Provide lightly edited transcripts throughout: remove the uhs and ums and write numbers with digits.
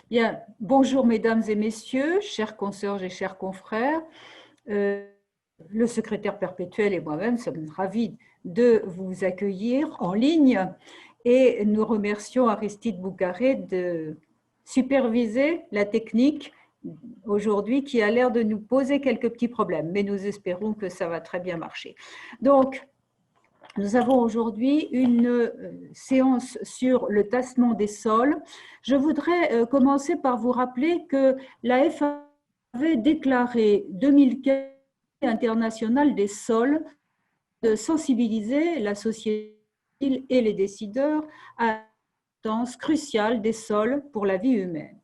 Bien, bonjour mesdames et messieurs, chers consoeurs et chers confrères. Le secrétaire perpétuel et moi-même sommes ravis de vous accueillir en ligne et nous remercions Aristide Bougaré de superviser la technique aujourd'hui qui a l'air de nous poser quelques petits problèmes, mais nous espérons que ça va très bien marcher. Donc, nous avons aujourd'hui une séance sur le tassement des sols. Je voudrais commencer par vous rappeler que la FAO avait déclaré 2015 internationale des sols de sensibiliser la société et les décideurs à l'importance cruciale des sols pour la vie humaine.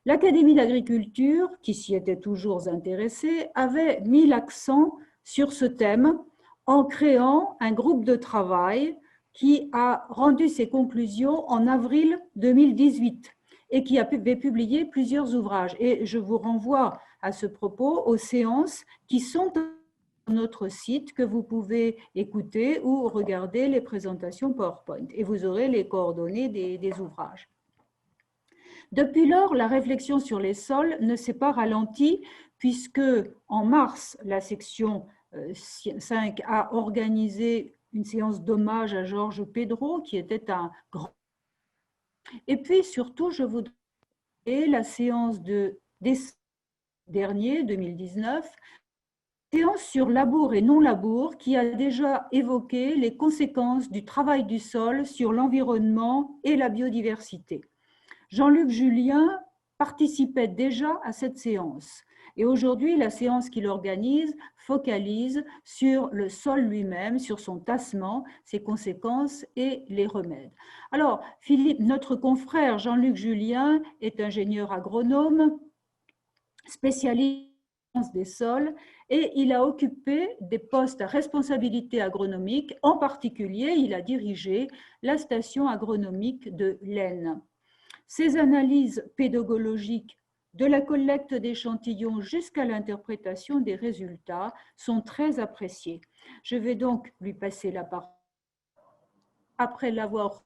L'Académie d'agriculture, qui s'y était toujours intéressée, avait mis l'accent sur ce thème en créant un groupe de travail qui a rendu ses conclusions en avril 2018 et qui avait publié plusieurs ouvrages. Et je vous renvoie à ce propos aux séances qui sont sur notre site, que vous pouvez écouter ou regarder les présentations PowerPoint. Et vous aurez les coordonnées des ouvrages. Depuis lors, la réflexion sur les sols ne s'est pas ralentie puisque en mars, la section 5 a organisé une séance d'hommage à Georges Pedro, qui était un grand. Et puis surtout, je voudrais la séance de décembre dernier, 2019, séance sur labour et non-labour, qui a déjà évoqué les conséquences du travail du sol sur l'environnement et la biodiversité. Jean-Luc Julien participait déjà à cette séance. Et aujourd'hui, la séance qu'il organise focalise sur le sol lui-même, sur son tassement, ses conséquences et les remèdes. Alors, Philippe, notre confrère Jean-Luc Julien est ingénieur agronome, spécialiste des sols, et il a occupé des postes à responsabilité agronomique. En particulier, il a dirigé la station agronomique de l'Aisne. Ces analyses pédagogiques, de la collecte d'échantillons jusqu'à l'interprétation des résultats, sont très appréciées. Je vais donc lui passer la parole après l'avoir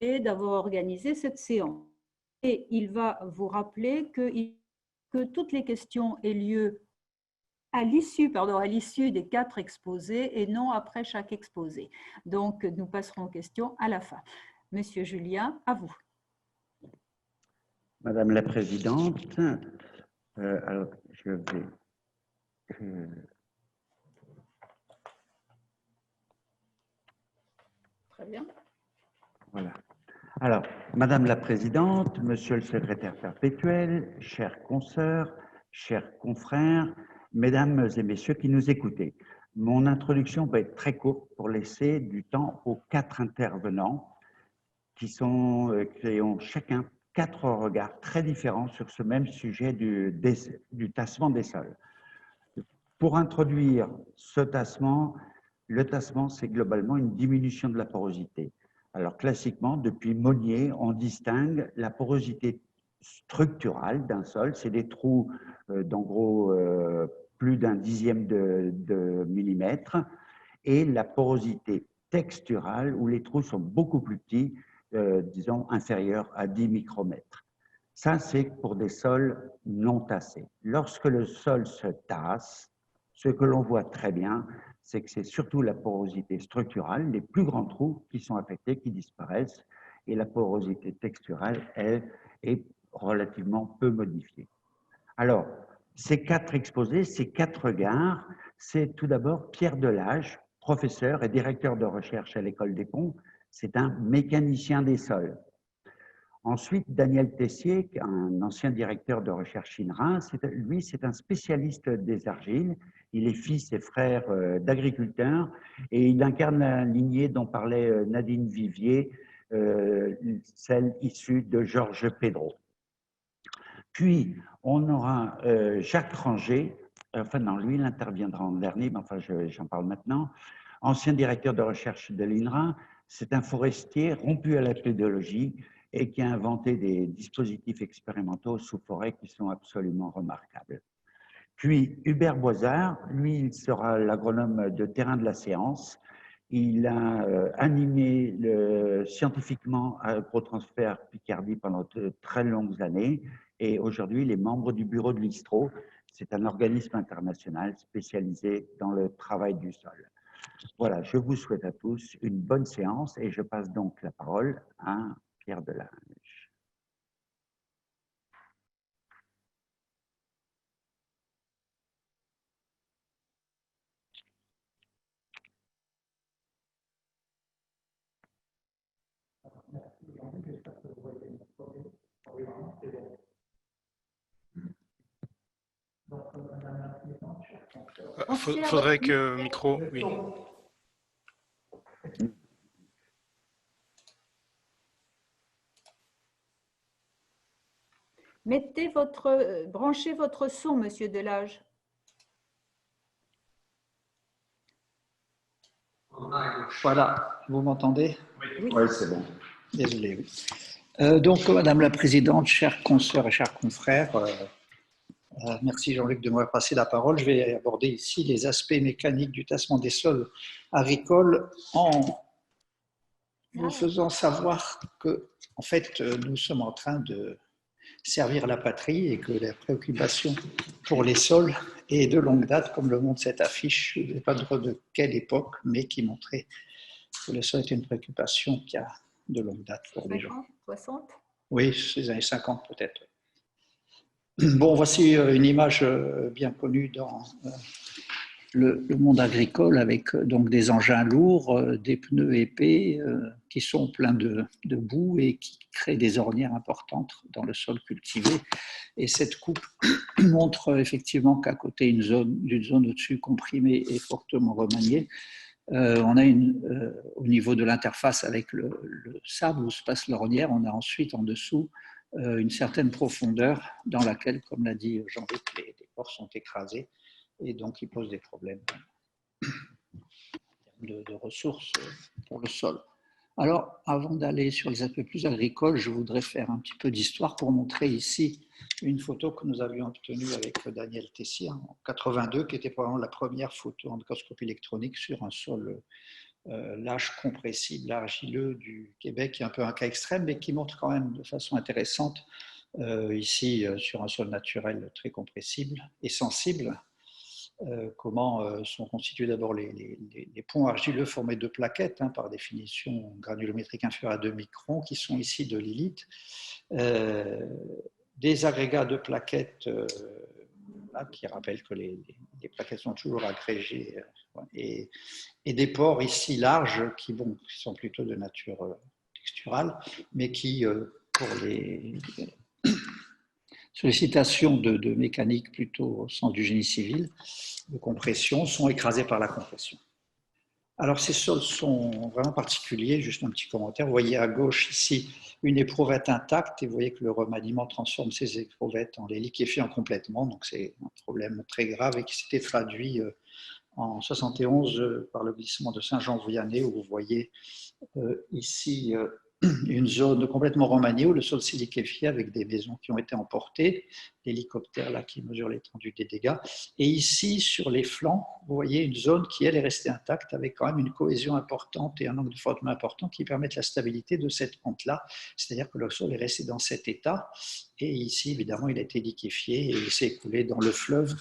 organisé cette séance. Et il va vous rappeler que toutes les questions aient lieu à l'issue des 4 exposés et non après chaque exposé. Donc, nous passerons aux questions à la fin. Monsieur Julien, à vous. Madame la Présidente, alors je vais... Très bien. Voilà. Alors, Madame la Présidente, Monsieur le Secrétaire perpétuel, chers consoeurs, chers confrères, Mesdames et Messieurs qui nous écoutez, mon introduction va être très courte pour laisser du temps aux 4 intervenants qui ont chacun 4 regards très différents sur ce même sujet du tassement des sols. Pour introduire ce tassement, le tassement, c'est globalement une diminution de la porosité. Alors classiquement, depuis Monnier, on distingue la porosité structurale d'un sol, c'est des trous d'en gros plus d'un dixième de millimètre, et la porosité texturale, où les trous sont beaucoup plus petits, disons inférieurs à 10 micromètres. Ça, c'est pour des sols non tassés. Lorsque le sol se tasse, ce que l'on voit très bien, c'est que c'est surtout la porosité structurale, les plus grands trous qui sont affectés, qui disparaissent, et la porosité texturale, elle, est relativement peu modifiée. Alors, ces 4 exposés, ces 4 regards, c'est tout d'abord Pierre Delage, professeur et directeur de recherche à l'École des Ponts. C'est un mécanicien des sols. Ensuite, Daniel Tessier, un ancien directeur de recherche INRA, lui, c'est un spécialiste des argiles. Il est fils et frère d'agriculteurs et il incarne la lignée dont parlait Nadine Vivier, celle issue de Georges Pedro. Puis, on aura Jacques Ranger, enfin non, lui, il interviendra en dernier, mais enfin, j'en parle maintenant, ancien directeur de recherche de l'INRA. C'est un forestier rompu à la pédologie et qui a inventé des dispositifs expérimentaux sous forêt qui sont absolument remarquables. Puis Hubert Boisard, lui, il sera l'agronome de terrain de la séance, Il a animé scientifiquement Agrotransfert Picardie pendant de très longues années et aujourd'hui, il est membre du bureau de l'ISTRO. C'est un organisme international spécialisé dans le travail du sol. Voilà, je vous souhaite à tous une bonne séance et je passe donc la parole à Pierre Delange. Faudrait que micro, oui. Branchez votre son, Monsieur Delage. Voilà, vous m'entendez? Oui, Oui, c'est bon. Désolé, oui. Donc, Madame la Présidente, chères consoeurs et chers confrères, merci Jean-Luc de m'avoir passé la parole. Je vais aborder ici les aspects mécaniques du tassement des sols agricoles en vous faisant savoir que, en fait, nous sommes en train de servir la patrie et que la préoccupation pour les sols est de longue date, comme le montre cette affiche, je ne sais pas de quelle époque, mais qui montrait que le sol est une préoccupation qui a de longue date pour les gens. 50, 60? Oui, c'est les années 50 peut-être. Bon, voici une image bien connue dans le monde agricole avec donc des engins lourds, des pneus épais qui sont pleins de boue et qui créent des ornières importantes dans le sol cultivé. Et cette coupe montre effectivement qu'à côté d'une zone au-dessus comprimée et fortement remaniée, on a au niveau de l'interface avec le sable où se passe l'ornière, on a ensuite en dessous une certaine profondeur dans laquelle, comme l'a dit Jean-Luc, les pores sont écrasés et donc ils posent des problèmes de ressources pour le sol. Alors, avant d'aller sur les aspects plus agricoles, je voudrais faire un petit peu d'histoire pour montrer ici une photo que nous avions obtenue avec Daniel Tessier en 82, qui était probablement la première photo en microscopie électronique sur un sol lâche, compressible, argileux du Québec, qui est un peu un cas extrême, mais qui montre quand même de façon intéressante, ici sur un sol naturel très compressible et sensible, comment sont constitués d'abord les ponts argileux formés de plaquettes, hein, par définition granulométrique inférieure à 2 microns, qui sont ici de l'hélite, des agrégats de plaquettes qui rappellent que les plaquettes sont toujours agrégées, et des pores ici larges qui sont plutôt de nature texturale, mais qui, pour les sollicitations de mécanique plutôt au sens du génie civil, de compression, sont écrasés par la compression. Alors ces sols sont vraiment particuliers, juste un petit commentaire. Vous voyez à gauche ici une éprouvette intacte et vous voyez que le remaniement transforme ces éprouvettes en les liquéfiant complètement, donc c'est un problème très grave et qui s'était traduit en 71 par le glissement de Saint-Jean-Vianney, où vous voyez ici une zone complètement remaniée où le sol s'est liquéfié avec des maisons qui ont été emportées, l'hélicoptère là qui mesure l'étendue des dégâts. Et ici, sur les flancs, vous voyez une zone qui, elle, est restée intacte avec quand même une cohésion importante et un angle de frottement important qui permettent la stabilité de cette pente-là. C'est-à-dire que le sol est resté dans cet état. Et ici, évidemment, il a été liquéfié et il s'est écoulé dans le fleuve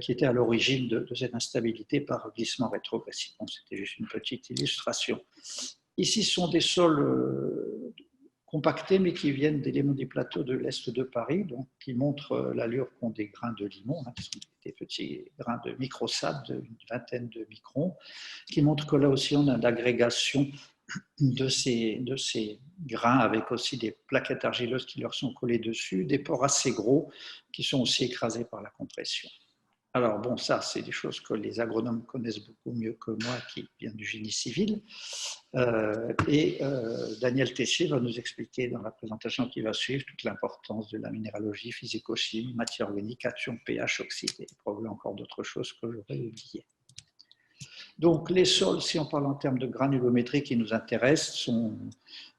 qui était à l'origine de cette instabilité par glissement rétrogressif. Bon, c'était juste une petite illustration. Ici sont des sols compactés, mais qui viennent d'éléments des plateaux de l'Est de Paris, donc qui montrent l'allure qu'ont des grains de limon, hein, qui sont des petits grains de microsable d'une vingtaine de microns, qui montrent que là aussi on a l'agrégation de ces grains avec aussi des plaquettes argileuses qui leur sont collées dessus, des pores assez gros qui sont aussi écrasés par la compression. Alors bon, ça, c'est des choses que les agronomes connaissent beaucoup mieux que moi, qui viennent du génie civil. Daniel Tessier va nous expliquer dans la présentation qui va suivre toute l'importance de la minéralogie, physico-chimie, matière organique, ation, pH, oxyde, et probablement encore d'autres choses que j'aurais oubliées. Donc les sols, si on parle en termes de granulométrie qui nous intéressent, sont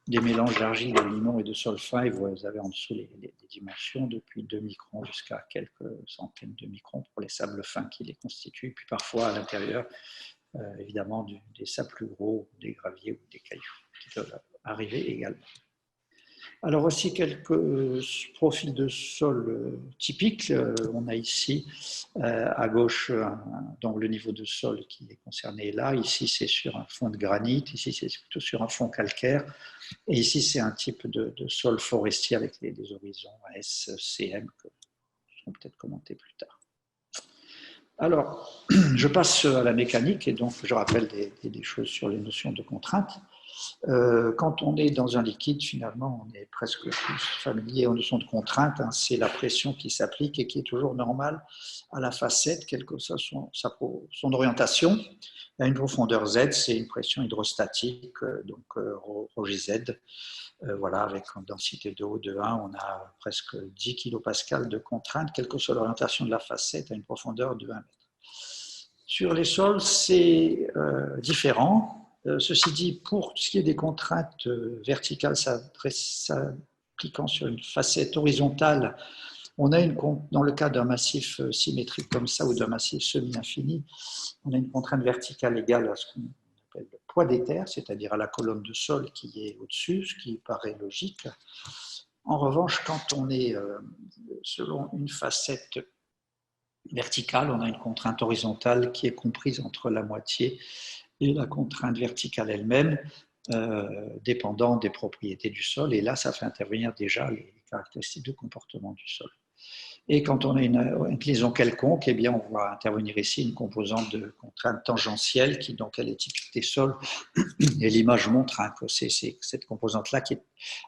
des mélanges d'argile, de limon et de sol fin, et vous avez en dessous les dimensions, depuis 2 microns jusqu'à quelques centaines de microns pour les sables fins qui les constituent, puis parfois à l'intérieur évidemment des sables plus gros, des graviers ou des cailloux qui peuvent arriver également. Alors voici quelques profils de sol typiques. On a ici à gauche donc le niveau de sol qui est concerné là. Ici c'est sur un fond de granit, ici c'est plutôt sur un fond calcaire. Et ici c'est un type de sol forestier avec des horizons S, CM que nous allons peut-être commenter plus tard. Alors, je passe à la mécanique et donc je rappelle des choses sur les notions de contrainte. Quand on est dans un liquide, finalement, on est presque tous familiers aux notions de contrainte. Hein, c'est la pression qui s'applique et qui est toujours normale à la facette, quelle que soit son orientation. Il y a une profondeur Z, c'est une pression hydrostatique, donc ρJZ. Voilà, avec une densité d'eau de 1, on a presque 10 kPa de contrainte, quelle que soit l'orientation de la facette, à une profondeur de 1 mètre. Sur les sols, c'est différent. Ceci dit, pour ce qui est des contraintes verticales s'appliquant sur une facette horizontale, on a dans le cas d'un massif symétrique comme ça ou d'un massif semi-infini, on a une contrainte verticale égale à ce qu'on appelle le poids des terres, c'est-à-dire à la colonne de sol qui est au-dessus, ce qui paraît logique. En revanche, quand on est selon une facette verticale, on a une contrainte horizontale qui est comprise entre la moitié et la contrainte verticale elle-même, dépendant des propriétés du sol. Et là, ça fait intervenir déjà les caractéristiques de comportement du sol. Et quand on a une inclinaison quelconque, eh bien, on voit intervenir ici une composante de contrainte tangentielle qui, donc, elle est typique des sols. Et l'image montre hein, que c'est cette composante-là qui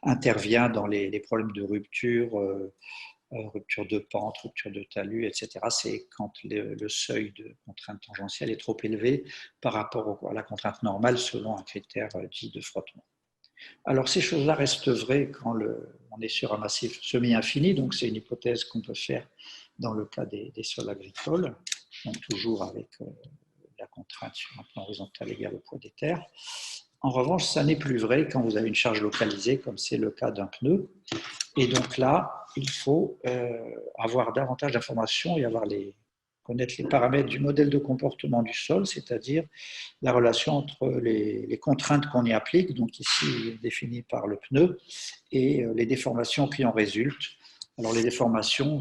intervient dans les problèmes de rupture, rupture de pente, rupture de talus, etc. C'est quand le seuil de contrainte tangentielle est trop élevé par rapport à la contrainte normale selon un critère dit de frottement. Alors ces choses-là restent vraies quand on est sur un massif semi-infini, donc c'est une hypothèse qu'on peut faire dans le cas des sols agricoles, donc toujours avec la contrainte sur un plan horizontal égale au poids des terres. En revanche, ça n'est plus vrai quand vous avez une charge localisée, comme c'est le cas d'un pneu. Et donc là, il faut avoir davantage d'informations et connaître les paramètres du modèle de comportement du sol, c'est-à-dire la relation entre les contraintes qu'on y applique, donc ici définies par le pneu, et les déformations qui en résultent. Alors les déformations,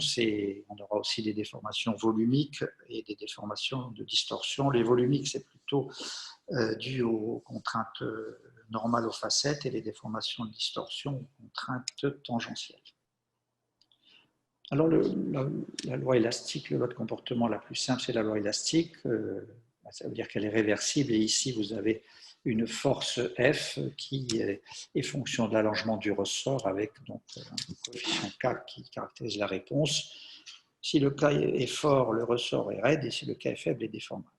on aura aussi des déformations volumiques et des déformations de distorsion. Les volumiques, c'est plutôt dû aux contraintes normales aux facettes et les déformations de distorsion aux contraintes tangentielles. Alors la loi élastique, la loi de comportement la plus simple, c'est la loi élastique. Ça veut dire qu'elle est réversible et ici vous avez une force F qui est fonction de l'allongement du ressort avec donc un coefficient K qui caractérise la réponse. Si le K est fort, le ressort est raide et si le K est faible, il est déformable.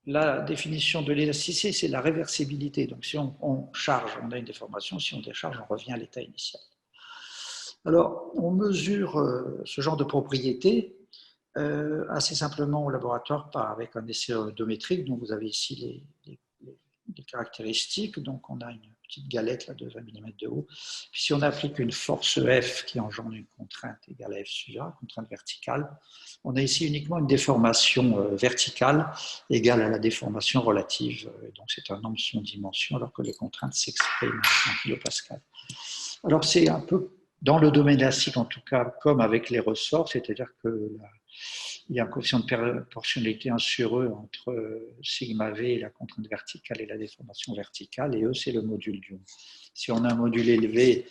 La définition de l'élasticité, c'est la réversibilité. Donc si on charge, on a une déformation, si on décharge, on revient à l'état initial. Alors, on mesure ce genre de propriétés assez simplement au laboratoire avec un essai odométrique. Donc, vous avez ici les caractéristiques. Donc, on a une petite galette là, de 20 mm de haut. Puis, si on applique une force F qui engendre une contrainte égale à F sur A, contrainte verticale, on a ici uniquement une déformation verticale égale à la déformation relative. Donc, c'est un nombre sans dimension alors que les contraintes s'expriment en kilopascal. Alors, c'est un peu dans le domaine élastique, en tout cas, comme avec les ressorts, c'est-à-dire qu'il y a un coefficient de proportionnalité 1 sur E entre sigma V et la contrainte verticale et la déformation verticale, et E, c'est le module Young. Si on a un module élevé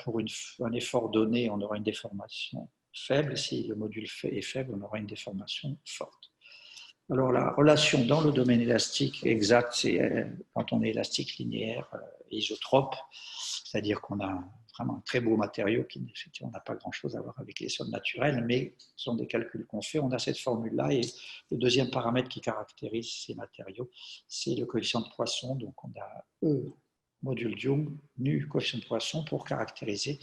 pour un effort donné, on aura une déformation faible. Si le module est faible, on aura une déformation forte. Alors, la relation dans le domaine élastique exact, c'est quand on est élastique linéaire et isotrope, c'est-à-dire qu'on a vraiment un très beau matériau qui, effectivement, n'a pas grand-chose à voir avec les sols naturels, mais ce sont des calculs qu'on fait. On a cette formule-là et le deuxième paramètre qui caractérise ces matériaux, c'est le coefficient de Poisson. Donc, on a E, module Young, nu, coefficient de Poisson pour caractériser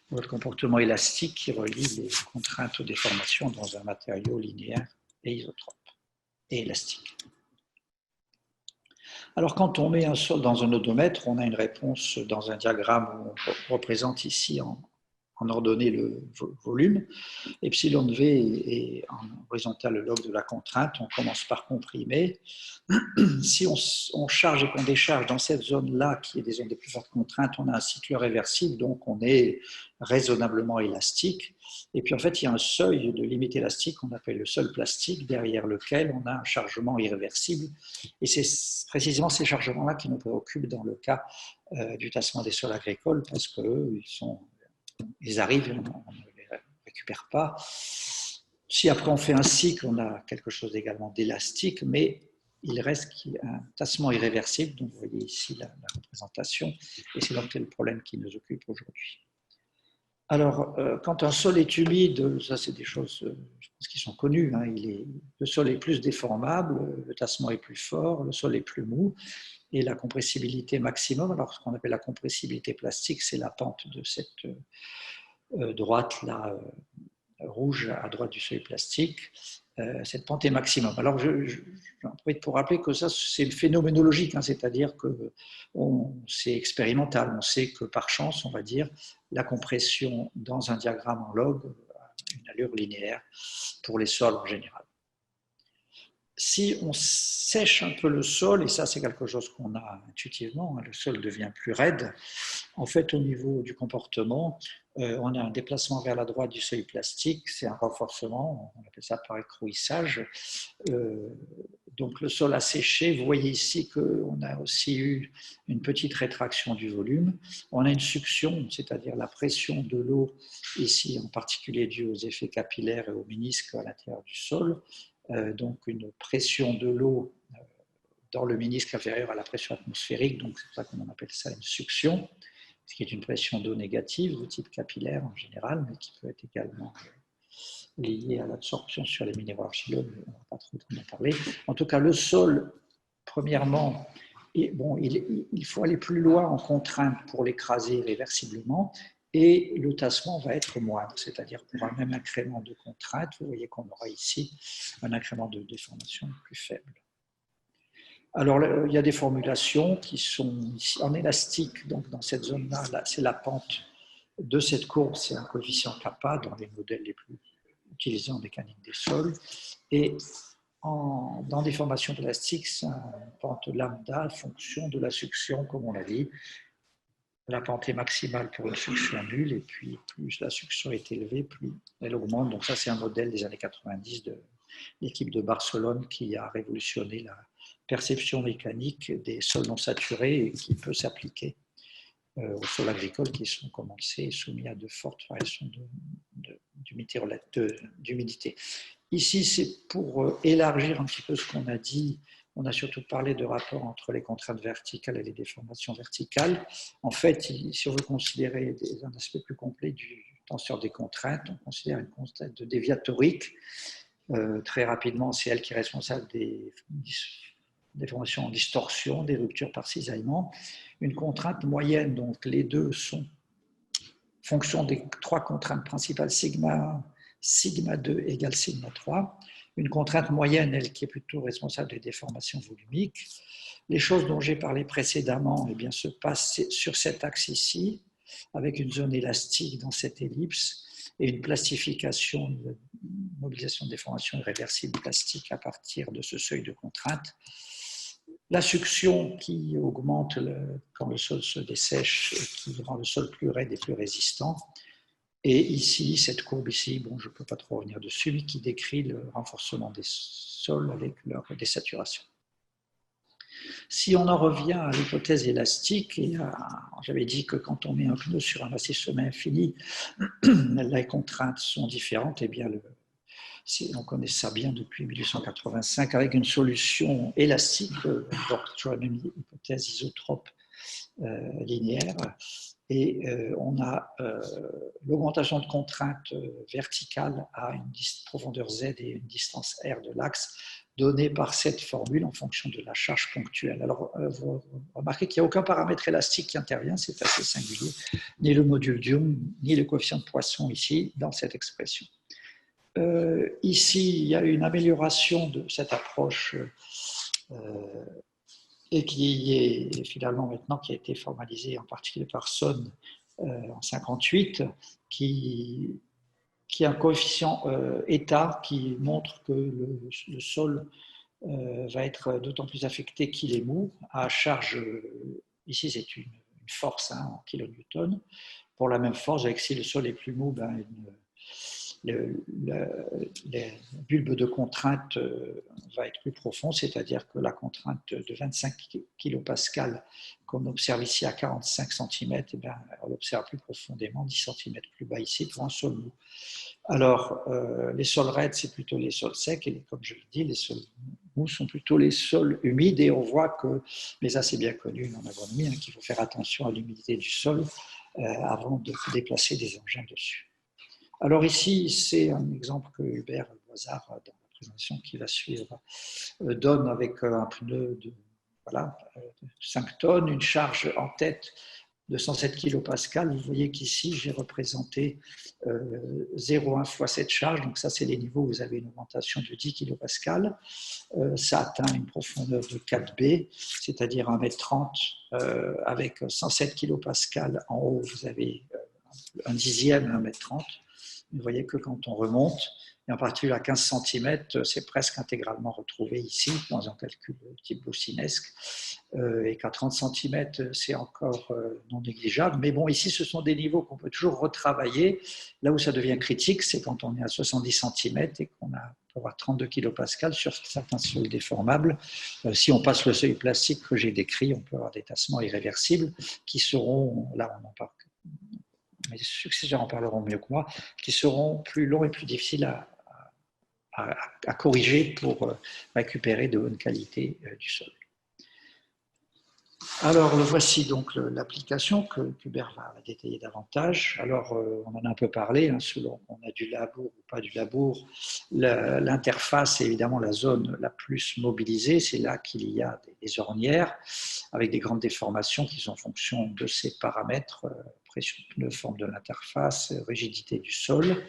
le comportement élastique qui relie les contraintes aux déformations dans un matériau linéaire et isotrope et élastique. Alors, quand on met un sol dans un odomètre, on a une réponse dans un diagramme où on représente ici en ordonnée le volume. Epsilon V est en horizontal le log de la contrainte. On commence par comprimer. Si on charge et qu'on décharge dans cette zone-là, qui est des zones des plus fortes contraintes, on a un cycle réversible, donc on est raisonnablement élastique. Et puis en fait, il y a un seuil de limite élastique qu'on appelle le seuil plastique, derrière lequel on a un chargement irréversible. Et c'est précisément ces chargements-là qui nous préoccupent dans le cas du tassement des sols agricoles, parce qu'eux, ils arrivent, on ne les récupère pas. Si après on fait un cycle, on a quelque chose également d'élastique, mais il reste un tassement irréversible. Donc vous voyez ici la représentation, et c'est donc le problème qui nous occupe aujourd'hui. Alors, quand un sol est humide, ça c'est des choses je pense, qui sont connues, hein, le sol est plus déformable, le tassement est plus fort, le sol est plus mou, et la compressibilité maximum, alors ce qu'on appelle la compressibilité plastique, c'est la pente de cette droite là, rouge à droite du seuil plastique, cette pente est maximum. Alors j'en profite pour rappeler que ça c'est phénoménologique, hein, c'est-à-dire que c'est expérimental, on sait que par chance, on va dire, la compression dans un diagramme en log a une allure linéaire pour les sols en général. Si on sèche un peu le sol, et ça c'est quelque chose qu'on a intuitivement, le sol devient plus raide, en fait au niveau du comportement, on a un déplacement vers la droite du seuil plastique, c'est un renforcement, on appelle ça par écrouissage. Donc le sol a séché, vous voyez ici qu'on a aussi eu une petite rétraction du volume, on a une succion, c'est-à-dire la pression de l'eau, ici en particulier due aux effets capillaires et aux ménisques à l'intérieur du sol, donc une pression de l'eau dans le ménisque inférieur à la pression atmosphérique, donc c'est pour ça qu'on appelle ça une succion, ce qui est une pression d'eau négative de type capillaire en général, mais qui peut être également liée à l'absorption sur les minéraux argileux, mais on ne va pas trop en parler. En tout cas, le sol, premièrement, il faut aller plus loin en contrainte pour l'écraser irréversiblement, et le tassement va être moindre, c'est-à-dire pour un même incrément de contrainte, vous voyez qu'on aura ici un incrément de déformation plus faible. Alors, il y a des formulations qui sont ici en élastique, donc dans cette zone-là, c'est la pente de cette courbe, c'est un coefficient kappa dans les modèles les plus utilisés en mécanique des sols, et dans des formations élastiques, c'est une pente lambda en fonction de la succion, comme on l'a dit. La pente est maximale pour une succion nulle, et puis plus la succion est élevée, plus elle augmente. Donc ça, c'est un modèle des années 90 de l'équipe de Barcelone qui a révolutionné la perception mécanique des sols non saturés et qui peut s'appliquer aux sols agricoles qui sont, comme on le sait, soumis à de fortes variations d'humidité. Ici, c'est pour élargir un petit peu ce qu'on a dit. On a surtout parlé de rapport entre les contraintes verticales et les déformations verticales. En fait, si on veut considérer un aspect plus complet du tenseur des contraintes, on considère une contrainte de déviatorique. Très rapidement, c'est elle qui est responsable des déformations en distorsion, des ruptures par cisaillement. Une contrainte moyenne, donc les deux sont fonction des trois contraintes principales, sigma 2 égale sigma 3. Une contrainte moyenne, elle, qui est plutôt responsable des déformations volumiques. Les choses dont j'ai parlé précédemment, eh bien, se passent sur cet axe ici, avec une zone élastique dans cette ellipse, et une plastification, une mobilisation de déformation irréversible plastique à partir de ce seuil de contrainte. La succion qui augmente quand le sol se dessèche et qui rend le sol plus raide et plus résistant. Et ici, cette courbe ici, bon, je ne peux pas trop revenir dessus, mais qui décrit le renforcement des sols avec leur désaturation. Si on en revient à l'hypothèse élastique, j'avais dit que quand on met un pneu sur un massif sommet infini, les contraintes sont différentes, et bien on connaît ça bien depuis 1885 avec une solution élastique, donc toujours la même hypothèse isotrope linéaire, et on a l'augmentation de contraintes verticales à une profondeur Z et une distance R de l'axe donnée par cette formule en fonction de la charge ponctuelle. Alors, vous remarquez qu'il n'y a aucun paramètre élastique qui intervient, c'est assez singulier, ni le module d'Young, ni le coefficient de Poisson ici, dans cette expression. Ici, il y a une amélioration de cette approche et qui est finalement maintenant qui a été formalisée en particulier par Son en 58, qui a un coefficient état qui montre que le sol va être d'autant plus affecté qu'il est mou, à charge, ici c'est une force en kilonewton. Pour la même force, avec si le sol est plus mou, ben, le bulbe de contrainte va être plus profond, c'est-à-dire que la contrainte de 25 kPa qu'on observe ici à 45 cm, eh bien, on l'observe plus profondément, 10 cm plus bas ici pour un sol mou. Alors, les sols raides, c'est plutôt les sols secs, et comme je le dis, les sols mous sont plutôt les sols humides, et on voit que, mais ça c'est bien connu en agronomie, qu'il faut faire attention à l'humidité du sol avant de déplacer des engins dessus. Alors ici, c'est un exemple que Hubert Boisard, dans la présentation qui va suivre, donne avec un pneu de 5 tonnes, une charge en tête de 107 kPa. Vous voyez qu'ici, j'ai représenté 0,1 fois cette charge. Donc ça, c'est les niveaux où vous avez une augmentation de 10 kPa. Ça atteint une profondeur de 4B, c'est-à-dire 1,30 m avec 107 kPa. En haut, vous avez un dixième, 1,30 m. Vous voyez que quand on remonte, et en particulier à 15 cm, c'est presque intégralement retrouvé ici, dans un calcul type boussinesque, et qu'à 30 cm, c'est encore non négligeable. Mais bon, ici, ce sont des niveaux qu'on peut toujours retravailler. Là où ça devient critique, c'est quand on est à 70 cm et qu'on peut avoir 32 kPa sur certains sols déformables. Si on passe le seuil plastique que j'ai décrit, on peut avoir des tassements irréversibles qui seront, là on en parle, mes successeurs en parleront mieux que moi, qui seront plus longs et plus difficiles à corriger pour récupérer de bonne qualité du sol. Alors, voici donc l'application que Hubert va détailler davantage. Alors, on en a un peu parlé, selon qu'on a du labour ou pas du labour. L'interface est évidemment la zone la plus mobilisée. C'est là qu'il y a des ornières avec des grandes déformations qui sont en fonction de ces paramètres, pression de pneu, forme de l'interface, rigidité du sol.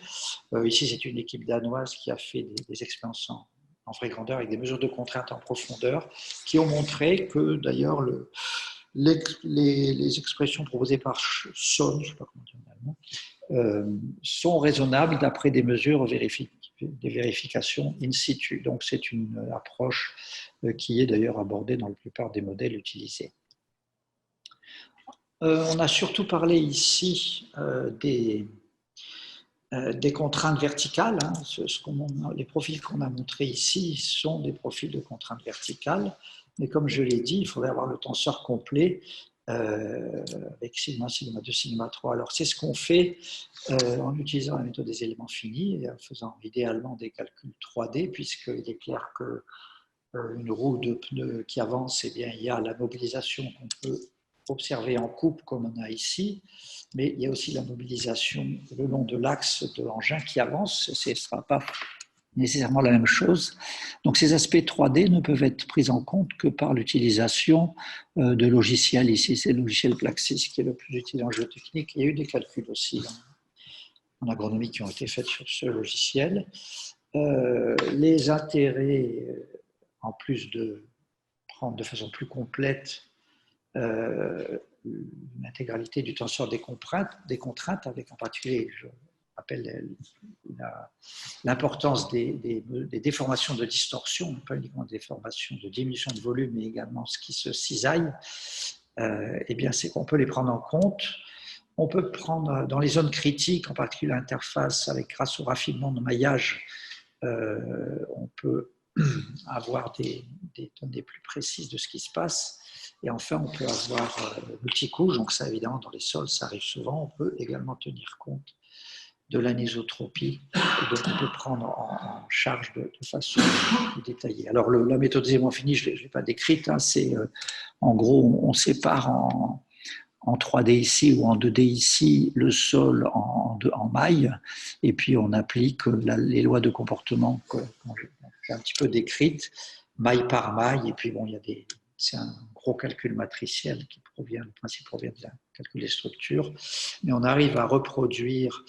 Ici, c'est une équipe danoise qui a fait des expériences en vraie grandeur avec des mesures de contrainte en profondeur qui ont montré que d'ailleurs les expressions proposées par Son, je ne sais pas comment dire en allemand, sont raisonnables d'après des mesures des vérifications in situ. Donc c'est une approche qui est d'ailleurs abordée dans la plupart des modèles utilisés. On a surtout parlé ici des contraintes verticales. Les profils qu'on a montrés ici sont des profils de contraintes verticales, mais comme je l'ai dit, il faudrait avoir le tenseur complet avec sigma, sigma 2, sigma 3. Alors c'est ce qu'on fait en utilisant la méthode des éléments finis et en faisant idéalement des calculs 3D, puisqu'il est clair que une roue de pneus qui avance, eh bien, il y a la mobilisation qu'on peut observer en coupe comme on a ici, mais il y a aussi la mobilisation le long de l'axe de l'engin qui avance, ce ne sera pas nécessairement la même chose. Donc ces aspects 3D ne peuvent être pris en compte que par l'utilisation de logiciels. Ici, c'est le logiciel Plaxis qui est le plus utilisé en géotechnique. Il y a eu des calculs aussi en agronomie qui ont été faits sur ce logiciel. Les intérêts, en plus de prendre de façon plus complète l'intégralité du tenseur des contraintes, avec en particulier, je rappelle l'importance des déformations de distorsion, pas uniquement des déformations de diminution de volume, mais également ce qui se cisaille, eh bien c'est qu'on peut les prendre en compte. On peut prendre dans les zones critiques, en particulier l'interface, grâce au raffinement de maillage, on peut avoir des données plus précises de ce qui se passe. Et enfin, on peut avoir multicouche, donc ça évidemment dans les sols, ça arrive souvent. On peut également tenir compte de l'anisotropie, donc on peut prendre en charge de façon plus détaillée. Alors la méthode des éléments finis, je ne l'ai pas décrite, c'est en gros on sépare en 3D ici ou en 2D ici le sol en mailles, et puis on applique les lois de comportement que j'ai un petit peu décrites, maille par maille, et puis bon, c'est un gros calcul matriciel le principe provient de la calcul des structures, mais on arrive à reproduire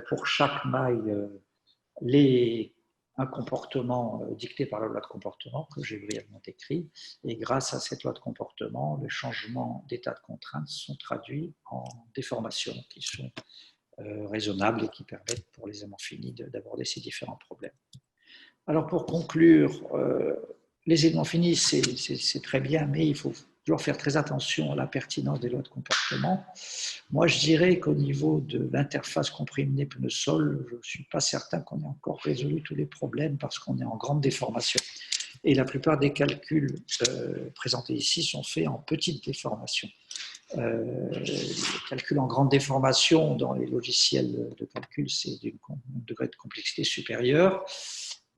pour chaque maille un comportement dicté par la loi de comportement que j'ai brièvement décrit. Et grâce à cette loi de comportement, les changements d'état de contrainte sont traduits en déformations qui sont raisonnables et qui permettent pour les aimants finis d'aborder ces différents problèmes. Alors pour conclure, les éléments finis, c'est très bien, mais il faut toujours faire très attention à la pertinence des lois de comportement. Moi, je dirais qu'au niveau de l'interface comprimé-pneu-sol, je ne suis pas certain qu'on ait encore résolu tous les problèmes parce qu'on est en grande déformation. Et la plupart des calculs présentés ici sont faits en petite déformation. Les calculs en grande déformation dans les logiciels de calcul, c'est d'un degré de complexité supérieur.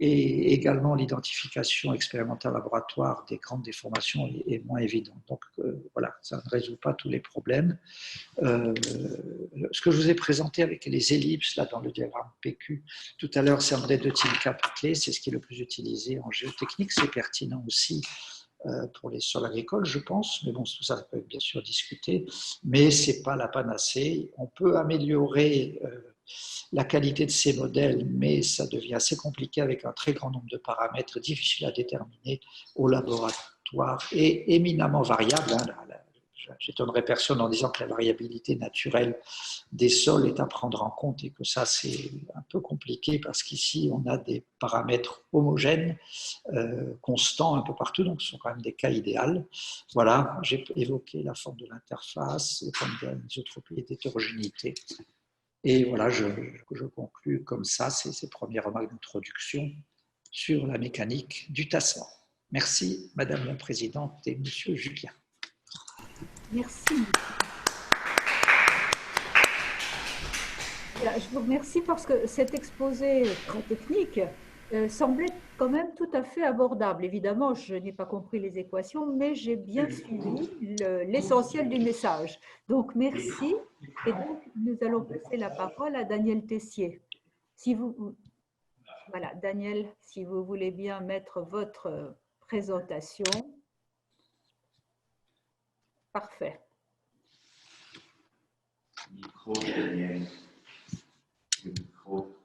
Et également, l'identification expérimentale laboratoire des grandes déformations est moins évidente. Donc, voilà, ça ne résout pas tous les problèmes. Ce que je vous ai présenté avec les ellipses là, dans le diagramme PQ, tout à l'heure, c'est un modèle de TINCAP clé, c'est ce qui est le plus utilisé en géotechnique. C'est pertinent aussi pour les sols agricoles, je pense, mais bon, tout ça peut bien sûr discuter, mais ce n'est pas la panacée. On peut améliorer la qualité de ces modèles, mais ça devient assez compliqué avec un très grand nombre de paramètres difficiles à déterminer au laboratoire et éminemment variables. J'étonnerai personne en disant que la variabilité naturelle des sols est à prendre en compte et que ça, c'est un peu compliqué parce qu'ici, on a des paramètres homogènes, constants un peu partout, donc ce sont quand même des cas idéaux. Voilà, j'ai évoqué la forme de l'interface, les formes d'anisotropie et d'hétérogénéité. Et voilà, je conclus comme ça ces premières remarques d'introduction sur la mécanique du tassement. Merci, Madame la Présidente et Monsieur Julien. Merci. Je vous remercie parce que cet exposé très technique semblait quand même tout à fait abordable. Évidemment, je n'ai pas compris les équations, mais j'ai bien suivi l'essentiel du message. Donc, merci. Et donc, nous allons passer la parole à Daniel Tessier. Voilà, Daniel, si vous voulez bien mettre votre présentation. Parfait. Micro, Daniel. Le micro.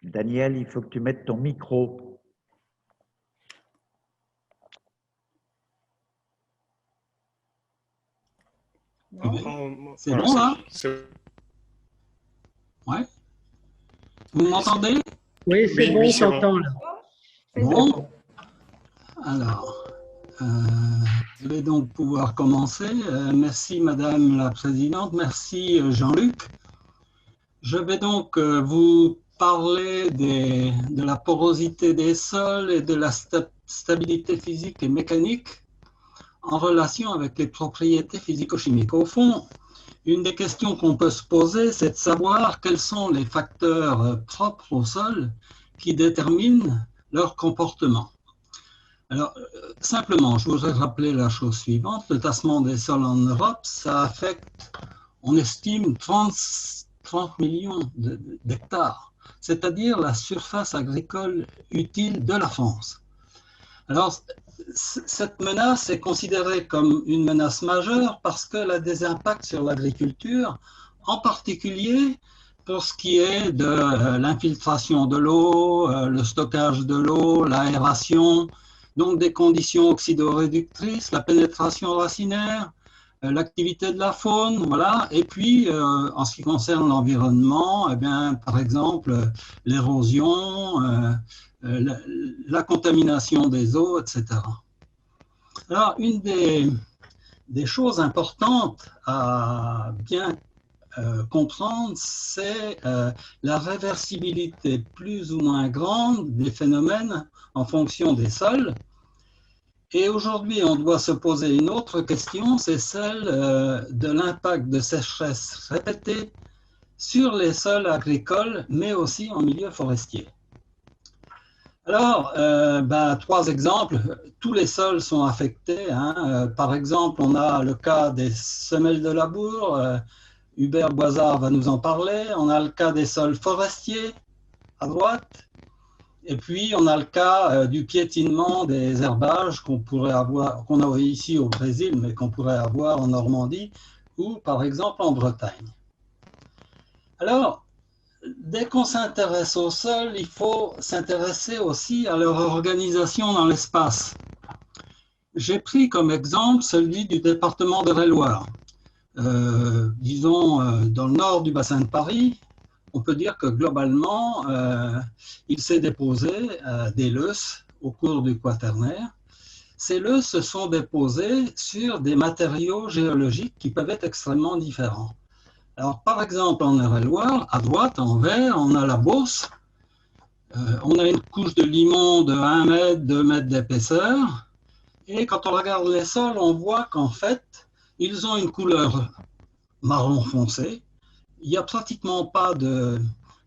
Daniel, il faut que tu mettes ton micro. C'est bon là? Ouais. Vous m'entendez? Oui, c'est bon, on s'entend là. Bon. Alors, je vais donc pouvoir commencer. Merci Madame la Présidente, merci Jean-Luc. Je vais donc vous parler de la porosité des sols et de la stabilité physique et mécanique en relation avec les propriétés physico-chimiques. Au fond, une des questions qu'on peut se poser, c'est de savoir quels sont les facteurs propres au sol qui déterminent leur comportement. Alors, simplement, je voudrais rappeler la chose suivante. Le tassement des sols en Europe, ça affecte, on estime, 30 millions d'hectares, c'est-à-dire la surface agricole utile de la France. Alors, cette menace est considérée comme une menace majeure parce qu'elle a des impacts sur l'agriculture, en particulier pour ce qui est de l'infiltration de l'eau, le stockage de l'eau, l'aération, donc des conditions oxydoréductrices, la pénétration racinaire, l'activité de la faune, voilà. Et puis, en ce qui concerne l'environnement, eh bien, par exemple, l'érosion, la contamination des eaux, etc. Alors, une des choses importantes à bien comprendre, c'est la réversibilité plus ou moins grande des phénomènes en fonction des sols. Et aujourd'hui, on doit se poser une autre question, c'est celle de l'impact de sécheresse répétée sur les sols agricoles, mais aussi en milieu forestier. Alors, trois exemples. Tous les sols sont affectés. Par exemple, on a le cas des semelles de labour. Hubert Boisard va nous en parler. On a le cas des sols forestiers à droite. Et puis, on a le cas du piétinement des herbages qu'on a ici au Brésil, mais qu'on pourrait avoir en Normandie ou, par exemple, en Bretagne. Alors, dès qu'on s'intéresse au sol, il faut s'intéresser aussi à leur organisation dans l'espace. J'ai pris comme exemple celui du département de l'Eure-et-Loir. Disons, dans le nord du bassin de Paris, on peut dire que globalement, il s'est déposé des loess au cours du Quaternaire. Ces loess se sont déposés sur des matériaux géologiques qui peuvent être extrêmement différents. Alors, par exemple, en Eure-et-Loir, à droite, en vert, on a la Beauce. On a une couche de limon de 1 mètre, 2 mètres d'épaisseur. Et quand on regarde les sols, on voit qu'en fait, ils ont une couleur marron foncé. Il n'y a pratiquement pas de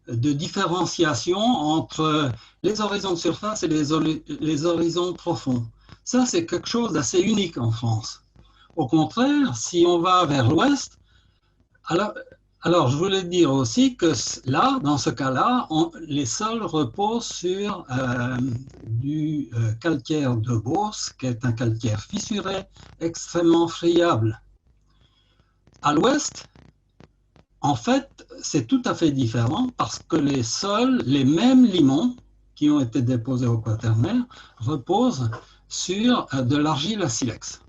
différenciation entre les horizons de surface et les horizons profonds. Ça, c'est quelque chose d'assez unique en France. Au contraire, si on va vers l'ouest, alors je voulais dire aussi que là, dans ce cas-là, les sols reposent sur du calcaire de Beauce, qui est un calcaire fissuré, extrêmement friable. À l'ouest, en fait, c'est tout à fait différent parce que les sols, les mêmes limons qui ont été déposés au Quaternaire, reposent sur de l'argile à silex.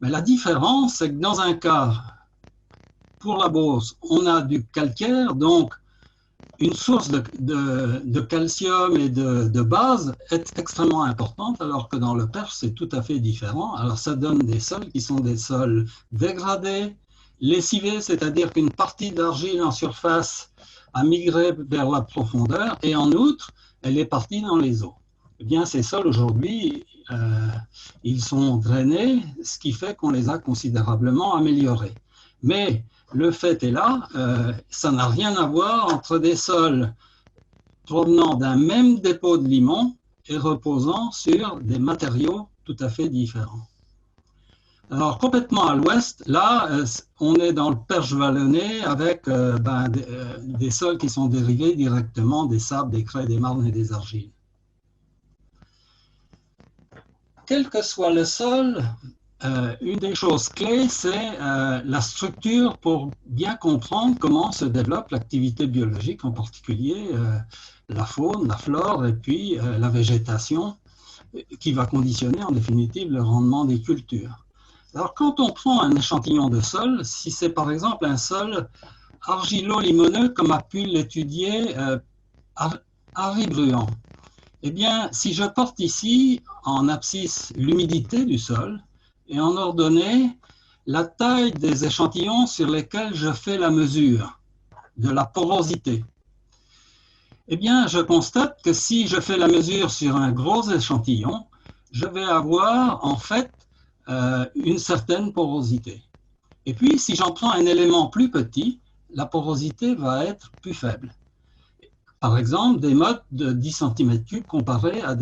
Mais la différence, c'est que dans un cas, pour la Beauce, on a du calcaire, donc une source de calcium et de base est extrêmement importante, alors que dans le Perche, c'est tout à fait différent. Alors ça donne des sols qui sont des sols dégradés, lessivés, c'est-à-dire qu'une partie d'argile en surface a migré vers la profondeur, et en outre, elle est partie dans les eaux. Eh bien, ces sols, aujourd'hui, ils sont drainés, ce qui fait qu'on les a considérablement améliorés. Mais le fait est là, ça n'a rien à voir entre des sols provenant d'un même dépôt de limon et reposant sur des matériaux tout à fait différents. Alors, complètement à l'ouest, là, on est dans le Perche vallonné avec des sols qui sont dérivés directement des sables, des craie, des marnes et des argiles. Quel que soit le sol, une des choses clés, c'est la structure pour bien comprendre comment se développe l'activité biologique, en particulier la faune, la flore et puis la végétation, qui va conditionner en définitive le rendement des cultures. Alors, quand on prend un échantillon de sol, si c'est par exemple un sol argilo-limoneux, comme a pu l'étudier Harry Bruand, eh bien, si je porte ici en abscisse l'humidité du sol et en ordonnée la taille des échantillons sur lesquels je fais la mesure de la porosité, eh bien, je constate que si je fais la mesure sur un gros échantillon, je vais avoir en fait une certaine porosité. Et puis, si j'en prends un élément plus petit, la porosité va être plus faible. Par exemple, des mottes de 10 cm3 comparées à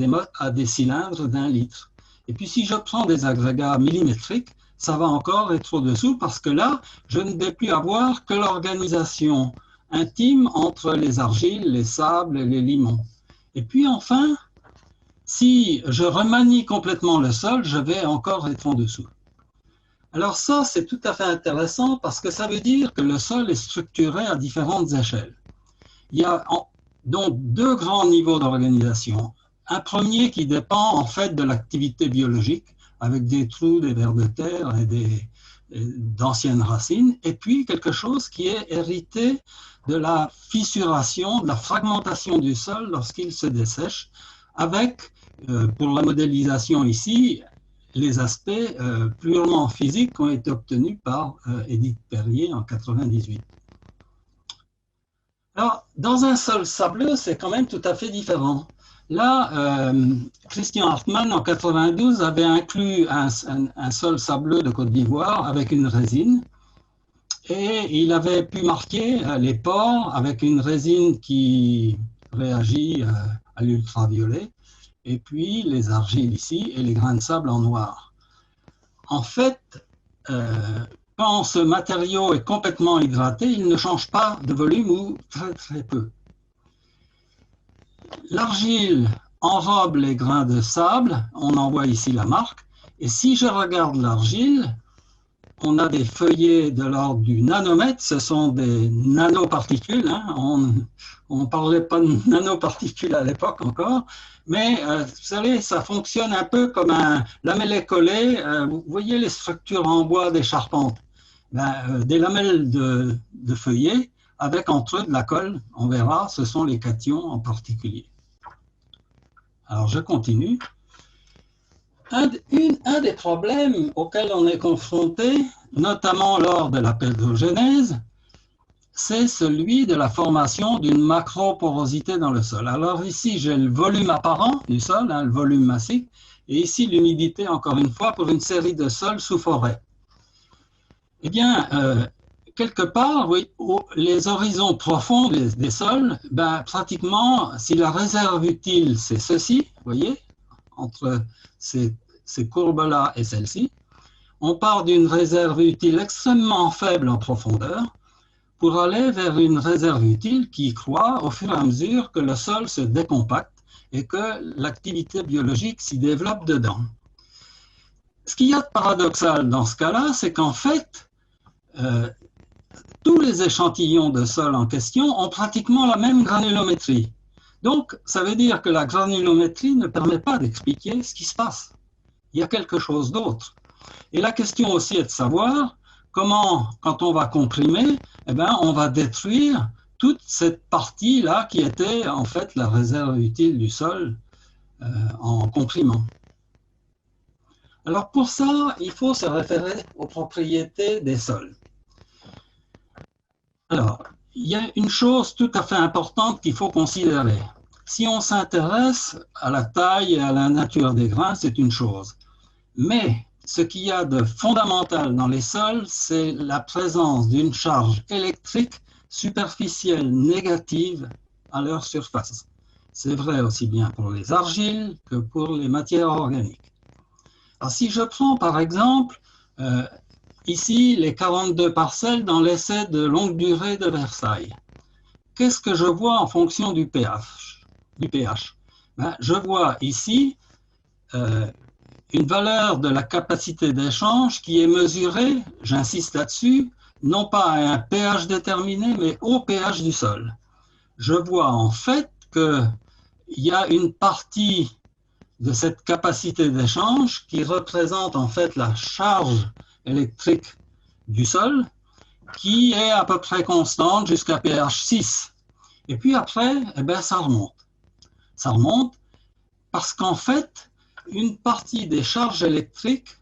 des cylindres d'1 litre. Et puis, si je prends des agrégats millimétriques, ça va encore être au-dessous parce que là, je ne vais plus avoir que l'organisation intime entre les argiles, les sables et les limons. Et puis enfin, si je remanie complètement le sol, je vais encore être en dessous. Alors ça, c'est tout à fait intéressant parce que ça veut dire que le sol est structuré à différentes échelles. Il y a donc 2 grands niveaux d'organisation. Un premier qui dépend en fait de l'activité biologique, avec des trous, des vers de terre et d'anciennes racines, et puis quelque chose qui est hérité de la fissuration, de la fragmentation du sol lorsqu'il se dessèche, avec, pour la modélisation ici, les aspects purement physiques qui ont été obtenus par Édith Perrier en 1998. Alors, dans un sol sableux, c'est quand même tout à fait différent. Là, Christian Hartmann, en 1992, avait inclus un sol sableux de Côte d'Ivoire avec une résine. Et il avait pu marquer les pores avec une résine qui réagit à l'ultraviolet, et puis les argiles ici et les grains de sable en noir. En fait, quand ce matériau est complètement hydraté, il ne change pas de volume ou très très peu. L'argile enrobe les grains de sable, on en voit ici la marque, et si je regarde l'argile, on a des feuillets de l'ordre du nanomètre, ce sont des nanoparticules, hein. On ne parlait pas de nanoparticules à l'époque encore, mais vous savez, ça fonctionne un peu comme un lamellé-collé. Vous voyez les structures en bois des charpentes, des lamelles de feuillets avec entre eux de la colle, on verra, ce sont les cations en particulier. Alors je continue. Un des problèmes auxquels on est confronté, notamment lors de la pédogénèse, c'est celui de la formation d'une macroporosité dans le sol. Alors ici, j'ai le volume apparent du sol, hein, le volume massif, et ici l'humidité, encore une fois, pour une série de sols sous forêt. Eh bien, quelque part, oui, les horizons profonds des sols, pratiquement, si la réserve utile, c'est ceci, vous voyez, entre ces courbes-là et celle-ci, on part d'une réserve utile extrêmement faible en profondeur pour aller vers une réserve utile qui croît au fur et à mesure que le sol se décompacte et que l'activité biologique s'y développe dedans. Ce qu'il y a de paradoxal dans ce cas-là, c'est qu'en fait, tous les échantillons de sol en question ont pratiquement la même granulométrie. Donc, ça veut dire que la granulométrie ne permet pas d'expliquer ce qui se passe. Il y a quelque chose d'autre. Et la question aussi est de savoir comment, quand on va comprimer, on va détruire toute cette partie-là qui était en fait la réserve utile du sol en comprimant. Alors pour ça, il faut se référer aux propriétés des sols. Alors, il y a une chose tout à fait importante qu'il faut considérer. Si on s'intéresse à la taille et à la nature des grains, c'est une chose. Mais ce qu'il y a de fondamental dans les sols, c'est la présence d'une charge électrique superficielle négative à leur surface. C'est vrai aussi bien pour les argiles que pour les matières organiques. Alors, si je prends par exemple ici les 42 parcelles dans l'essai de longue durée de Versailles, qu'est-ce que je vois en fonction du pH? Je vois ici une valeur de la capacité d'échange qui est mesurée, j'insiste là-dessus, non pas à un pH déterminé, mais au pH du sol. Je vois en fait qu'il y a une partie de cette capacité d'échange qui représente en fait la charge électrique du sol qui est à peu près constante jusqu'à pH 6. Et puis après, ça remonte. Ça remonte parce qu'en fait, une partie des charges électriques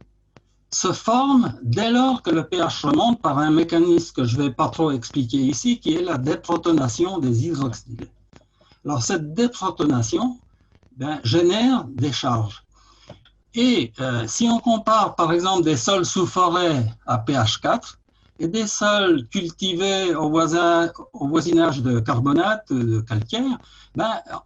se forme dès lors que le pH remonte par un mécanisme que je ne vais pas trop expliquer ici, qui est la déprotonation des hydroxydes. Alors cette déprotonation génère des charges. Et si on compare par exemple des sols sous forêt à pH 4 et des sols cultivés au voisinage de carbonate, de calcaire,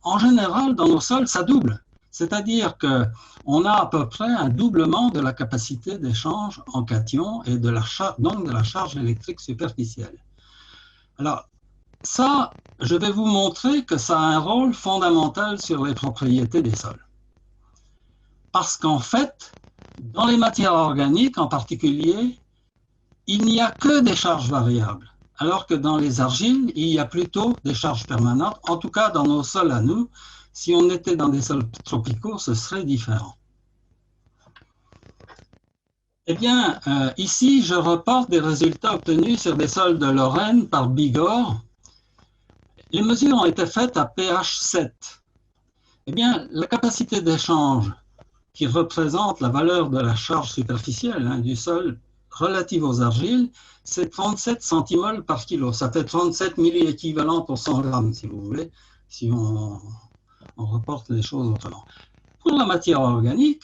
en général dans nos sols ça double. C'est-à-dire qu'on a à peu près un doublement de la capacité d'échange en cations et donc de la charge électrique superficielle. Alors, ça, je vais vous montrer que ça a un rôle fondamental sur les propriétés des sols. Parce qu'en fait, dans les matières organiques en particulier, il n'y a que des charges variables, alors que dans les argiles, il y a plutôt des charges permanentes, en tout cas dans nos sols à nous. Si on était dans des sols tropicaux, ce serait différent. Eh bien, ici, je reporte des résultats obtenus sur des sols de Lorraine par Bigorre. Les mesures ont été faites à pH 7. Eh bien, la capacité d'échange qui représente la valeur de la charge superficielle du sol relative aux argiles, c'est 37 centimoles par kilo. Ça fait 37 milliéquivalents pour 100 grammes, si vous voulez, si on reporte les choses autrement. Pour la matière organique,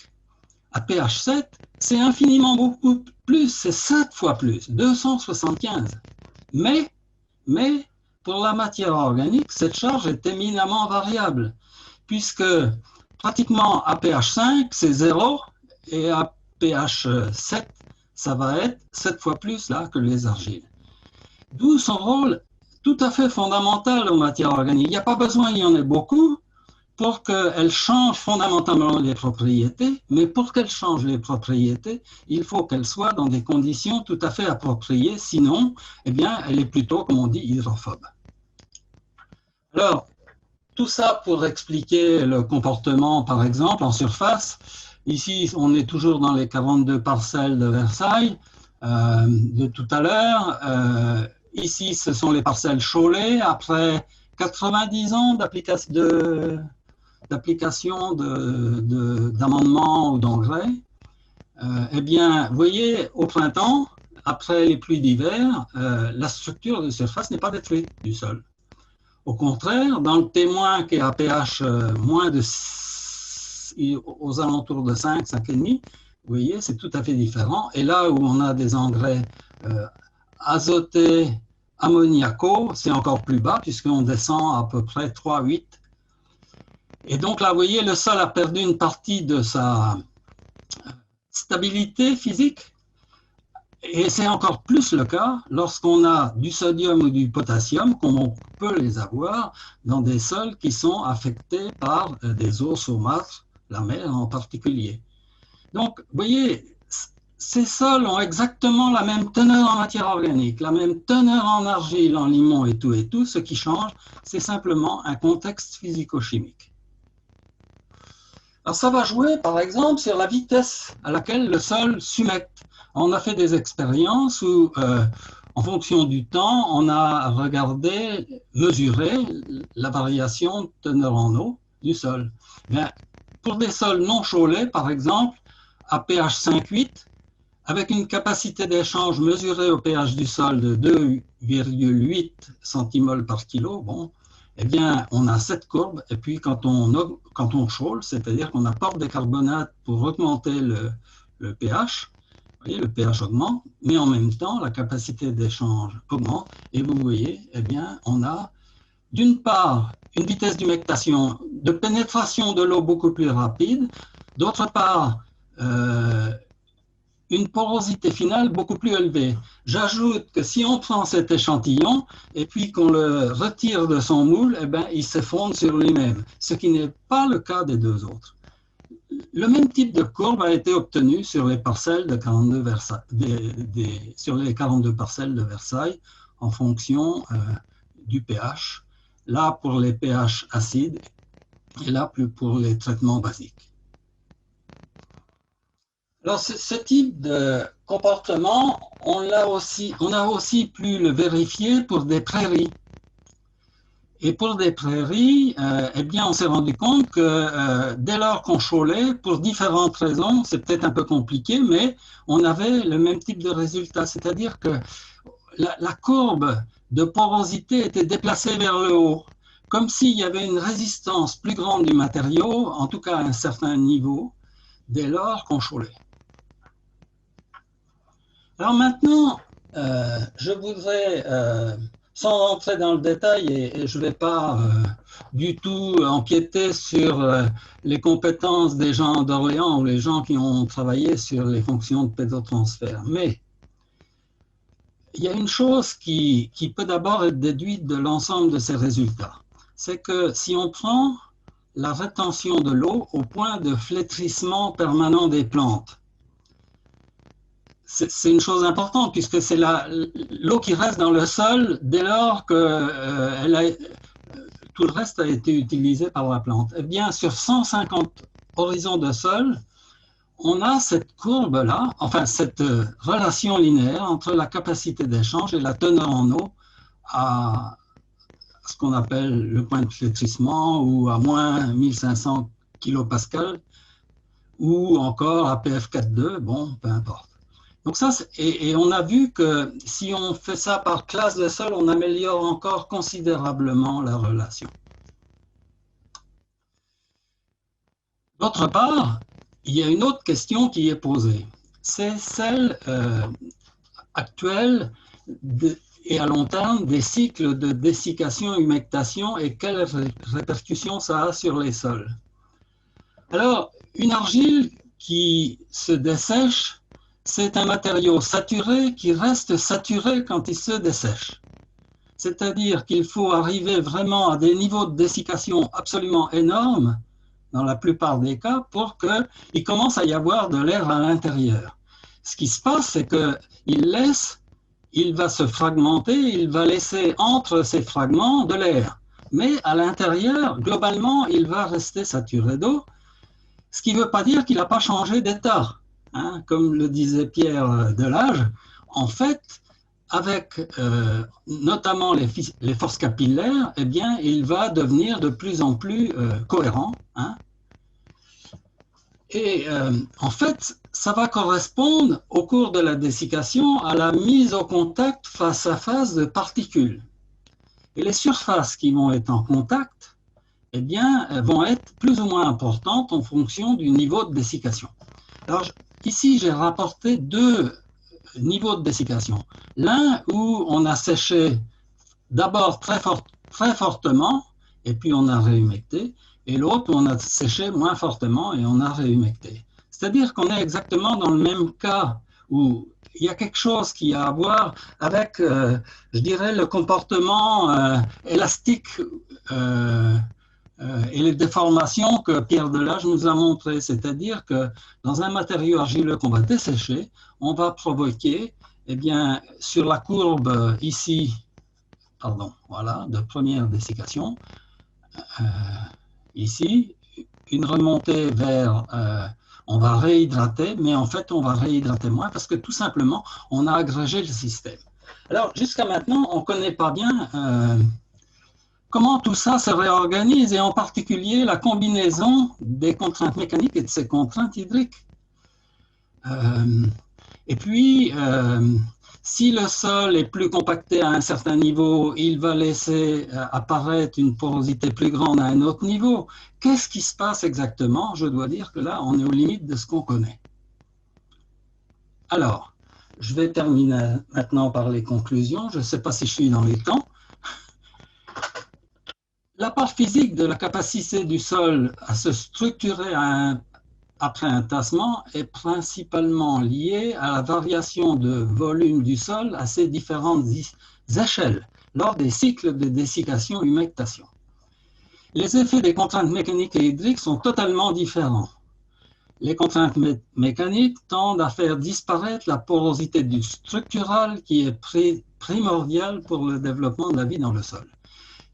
à pH 7, c'est infiniment beaucoup plus, c'est 7 fois plus, 275. Mais pour la matière organique, cette charge est éminemment variable, puisque pratiquement à pH 5, c'est 0, et à pH 7, ça va être 7 fois plus là que les argiles. D'où son rôle tout à fait fondamental en matière organique. Il n'y a pas besoin, il y en ait beaucoup, pour qu'elle change fondamentalement les propriétés, mais pour qu'elle change les propriétés, il faut qu'elle soit dans des conditions tout à fait appropriées, sinon, eh bien, elle est plutôt, comme on dit, hydrophobe. Alors, tout ça pour expliquer le comportement, par exemple, en surface. Ici, on est toujours dans les 42 parcelles de Versailles de tout à l'heure. Ici, ce sont les parcelles Cholet, après 90 ans d'application d'amendements ou d'engrais. Eh bien, vous voyez, au printemps, après les pluies d'hiver, la structure de surface n'est pas détruite du sol. Au contraire, dans le témoin qui est à pH moins de 6, aux alentours de 5, 5,5, vous voyez, c'est tout à fait différent. Et là où on a des engrais azotés, ammoniacaux, c'est encore plus bas puisqu'on descend à peu près 3, 8. Et donc là, vous voyez, le sol a perdu une partie de sa stabilité physique. Et c'est encore plus le cas lorsqu'on a du sodium ou du potassium, comme on peut les avoir dans des sols qui sont affectés par des eaux saumâtres, la mer en particulier. Donc, vous voyez, ces sols ont exactement la même teneur en matière organique, la même teneur en argile, en limon et tout. Ce qui change, c'est simplement un contexte physico-chimique. Alors, ça va jouer, par exemple, sur la vitesse à laquelle le sol s'humecte. On a fait des expériences où, en fonction du temps, on a regardé, mesuré la variation de teneur en eau du sol. Bien, pour des sols non chaulés, par exemple, à pH 5,8, avec une capacité d'échange mesurée au pH du sol de 2,8 centimoles par kilo, bon, eh bien, on a cette courbe, et puis quand on chaule, c'est-à-dire qu'on apporte des carbonates pour augmenter le pH, vous voyez, le pH augmente, mais en même temps, la capacité d'échange augmente, et vous voyez, eh bien, on a d'une part une vitesse d'humectation, de pénétration de l'eau beaucoup plus rapide, d'autre part, une porosité finale beaucoup plus élevée. J'ajoute que si on prend cet échantillon et puis qu'on le retire de son moule, eh bien, il s'effondre sur lui-même, ce qui n'est pas le cas des deux autres. Le même type de courbe a été obtenu sur les parcelles de 42 sur les 42 parcelles de Versailles en fonction du pH, là pour les pH acides et là plus pour les traitements basiques. Alors, ce type de comportement, on a aussi pu le vérifier pour des prairies. Et pour des prairies, eh bien, on s'est rendu compte que dès lors qu'on chaulait, pour différentes raisons, c'est peut-être un peu compliqué, mais on avait le même type de résultat. C'est-à-dire que la courbe de porosité était déplacée vers le haut, comme s'il y avait une résistance plus grande du matériau, en tout cas à un certain niveau, dès lors qu'on chaulait. Alors maintenant, je voudrais, sans entrer dans le détail, et je ne vais pas du tout empiéter sur les compétences des gens d'Orléans ou les gens qui ont travaillé sur les fonctions de pédotransfert, mais il y a une chose qui peut d'abord être déduite de l'ensemble de ces résultats. C'est que si on prend la rétention de l'eau au point de flétrissement permanent des plantes, c'est une chose importante puisque c'est l'eau qui reste dans le sol dès lors que tout le reste a été utilisé par la plante. Eh bien, sur 150 horizons de sol, on a cette courbe-là, enfin cette relation linéaire entre la capacité d'échange et la teneur en eau à ce qu'on appelle le point de flétrissement ou à moins 1500 kPa ou encore à PF4,2, bon, peu importe. Donc ça, et on a vu que si on fait ça par classe de sol, on améliore encore considérablement la relation. D'autre part, il y a une autre question qui est posée. C'est celle actuelle et à long terme des cycles de dessiccation-humectation et quelles répercussions ça a sur les sols. Alors, une argile qui se dessèche, c'est un matériau saturé qui reste saturé quand il se dessèche. c'est-à-dire qu'il faut arriver vraiment à des niveaux de dessiccation absolument énormes, dans la plupart des cas, pour qu'il commence à y avoir de l'air à l'intérieur. Ce qui se passe, c'est qu'il va se fragmenter, il va laisser entre ces fragments de l'air. Mais à l'intérieur, globalement, il va rester saturé d'eau, ce qui ne veut pas dire qu'il n'a pas changé d'état. Hein, comme le disait Pierre Delage, en fait, avec notamment les forces capillaires, eh bien, il va devenir de plus en plus cohérent. Hein. Et en fait, ça va correspondre au cours de la dessiccation à la mise au contact face à face de particules. Et les surfaces qui vont être en contact, eh bien, vont être plus ou moins importantes en fonction du niveau de dessiccation. Alors, ici, j'ai rapporté deux niveaux de dessiccation. L'un où on a séché d'abord très fortement, et puis on a réhumecté, et l'autre où on a séché moins fortement et on a réhumecté. C'est-à-dire qu'on est exactement dans le même cas où il y a quelque chose qui a à voir avec, je dirais, le comportement élastique et les déformations que Pierre Delage nous a montrées. C'est-à-dire que dans un matériau argileux qu'on va dessécher, on va provoquer, eh bien, sur la courbe ici, pardon, voilà, de première dessiccation, ici, une remontée vers, on va réhydrater, mais en fait, on va réhydrater moins parce que tout simplement, on a agrégé le système. Alors, jusqu'à maintenant, on ne connaît pas bien comment tout ça se réorganise et en particulier la combinaison des contraintes mécaniques et de ces contraintes hydriques. Et puis, si le sol est plus compacté à un certain niveau, il va laisser apparaître une porosité plus grande à un autre niveau. Qu'est-ce qui se passe exactement? Je dois dire que là, on est aux limites de ce qu'on connaît. Alors, je vais terminer maintenant par les conclusions. Je ne sais pas si je suis dans les temps. La part physique de la capacité du sol à se structurer après un tassement est principalement liée à la variation de volume du sol à ses différentes échelles lors des cycles de dessiccation-humectation. Les effets des contraintes mécaniques et hydriques sont totalement différents. Les contraintes mécaniques tendent à faire disparaître la porosité du structural qui est primordiale pour le développement de la vie dans le sol.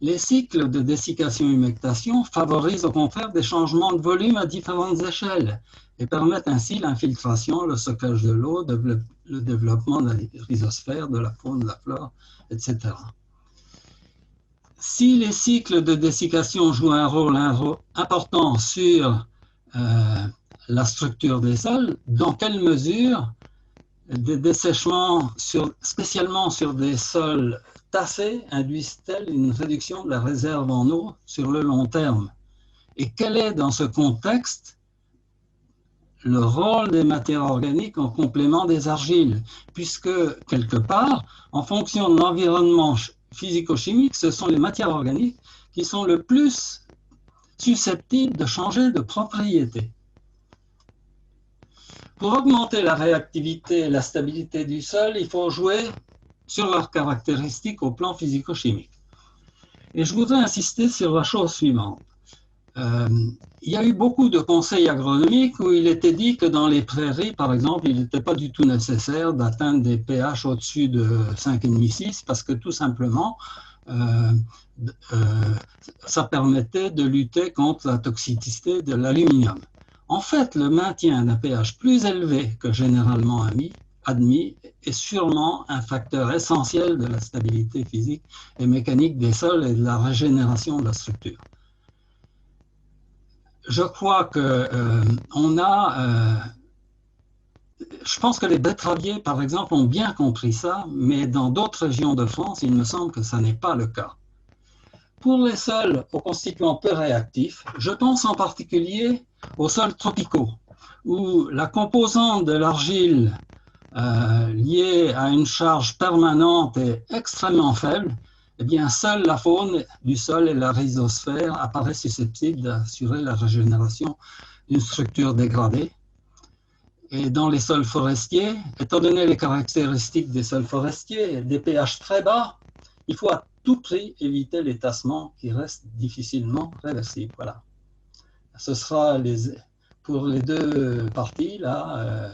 Les cycles de dessiccation-humectation favorisent au contraire des changements de volume à différentes échelles et permettent ainsi l'infiltration, le stockage de l'eau, le développement de la rhizosphère, de la faune, de la flore, etc. Si les cycles de dessiccation jouent un rôle important sur la structure des sols, dans quelle mesure des dessèchements, spécialement sur des sols tassés, induisent-elles une réduction de la réserve en eau sur le long terme? Et quel est dans ce contexte le rôle des matières organiques en complément des argiles? Puisque, quelque part, en fonction de l'environnement physico-chimique, ce sont les matières organiques qui sont le plus susceptibles de changer de propriété. Pour augmenter la réactivité et la stabilité du sol, il faut jouer sur leurs caractéristiques au plan physico-chimique. Et je voudrais insister sur la chose suivante. Il y a eu beaucoup de conseils agronomiques où il était dit que dans les prairies, par exemple, il n'était pas du tout nécessaire d'atteindre des pH au-dessus de 5,5-6 parce que tout simplement, ça permettait de lutter contre la toxicité de l'aluminium. En fait, le maintien d'un pH plus élevé que généralement admis est sûrement un facteur essentiel de la stabilité physique et mécanique des sols et de la régénération de la structure. Je crois que je pense que les betteraviers, par exemple, ont bien compris ça, mais dans d'autres régions de France, il me semble que ça n'est pas le cas. Pour les sols aux constituants peu réactifs, je pense en particulier aux sols tropicaux, où la composante de l'argile liée à une charge permanente est extrêmement faible. Eh bien, seule la faune du sol et la rhizosphère apparaissent susceptibles d'assurer la régénération d'une structure dégradée. Et dans les sols forestiers, étant donné les caractéristiques des sols forestiers, des pH très bas, il faut tout prix éviter les tassements qui restent difficilement réversibles. Voilà. Ce sera pour les deux parties, là,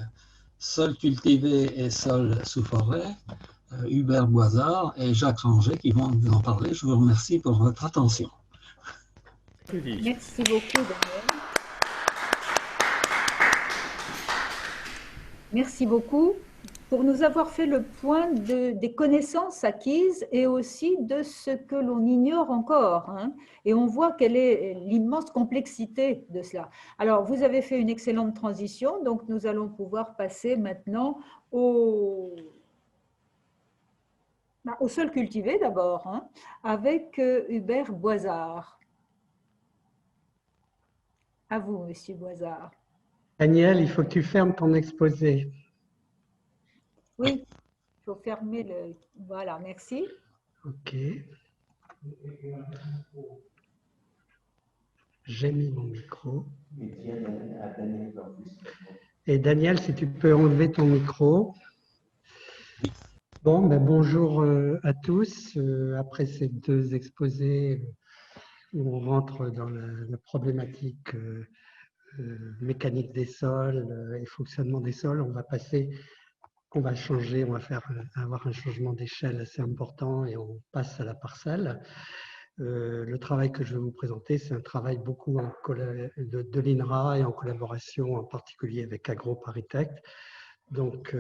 sol cultivé et sol sous forêt, Hubert Boisard et Jacques Ranger qui vont vous en parler. Je vous remercie pour votre attention. Merci beaucoup, Daniel. Merci beaucoup pour nous avoir fait le point des connaissances acquises et aussi de ce que l'on ignore encore. Hein. Et on voit quelle est l'immense complexité de cela. Alors, vous avez fait une excellente transition, donc nous allons pouvoir passer maintenant au sol cultivé d'abord, hein, avec Hubert Boisard. À vous, Monsieur Boisard. Daniel, il faut que tu fermes ton exposé. Oui, il faut fermer le... Voilà, merci. OK. J'ai mis mon micro. Et Daniel, si tu peux enlever ton micro. Bon, ben bonjour à tous. Après ces deux exposés où on rentre dans la problématique mécanique des sols et fonctionnement des sols, on va changer, on va avoir un changement d'échelle assez important et on passe à la parcelle. Le travail que je vais vous présenter, c'est un travail beaucoup de l'INRA et en collaboration en particulier avec AgroParisTech. Donc,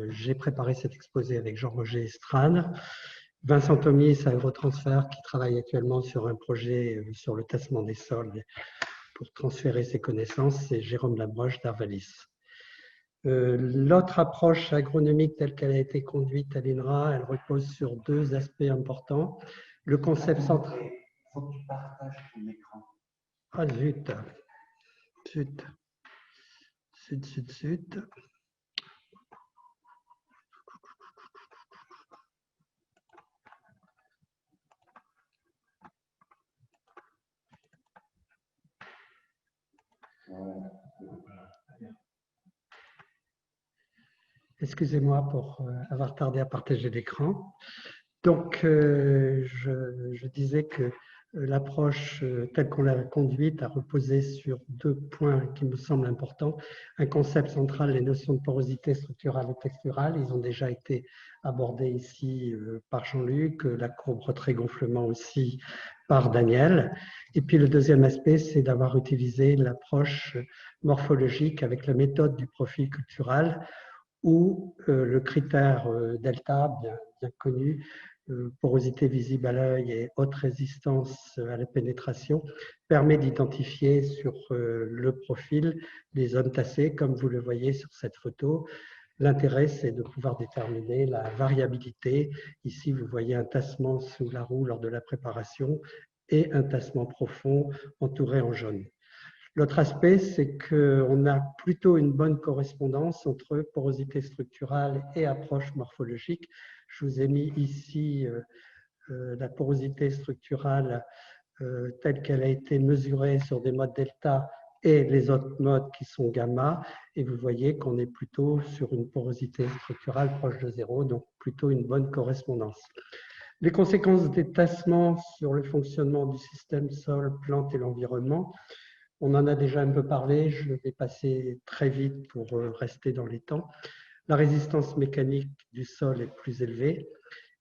j'ai préparé cet exposé avec Jean-Roger Estrade, Vincent Tomis à Eurotransfert qui travaille actuellement sur un projet sur le tassement des sols pour transférer ses connaissances, et Jérôme Labroche d'Arvalis. L'autre approche agronomique telle qu'elle a été conduite à l'INRA, elle repose sur deux aspects importants. Le concept central. Il faut que tu partages ton écran. Ah zut, zut, zut, zut, zut. Excusez-moi pour avoir tardé à partager l'écran. Donc, je disais que l'approche telle qu'on l'a conduite a reposé sur deux points qui me semblent importants. Un concept central, les notions de porosité structurale et texturale. Ils ont déjà été abordés ici par Jean-Luc, la courbe retrait-gonflement aussi par Daniel. Et puis le deuxième aspect, c'est d'avoir utilisé l'approche morphologique avec la méthode du profil cultural, où le critère delta, bien connu, porosité visible à l'œil et haute résistance à la pénétration, permet d'identifier sur le profil les zones tassées, comme vous le voyez sur cette photo. L'intérêt, c'est de pouvoir déterminer la variabilité. Ici, vous voyez un tassement sous la roue lors de la préparation et un tassement profond entouré en jaune. L'autre aspect, c'est qu'on a plutôt une bonne correspondance entre porosité structurale et approche morphologique. Je vous ai mis ici la porosité structurale telle qu'elle a été mesurée sur des modes delta et les autres modes qui sont gamma. Et vous voyez qu'on est plutôt sur une porosité structurale proche de zéro, donc plutôt une bonne correspondance. Les conséquences des tassements sur le fonctionnement du système sol, plante et l'environnement. On en a déjà un peu parlé, je vais passer très vite pour rester dans les temps. La résistance mécanique du sol est plus élevée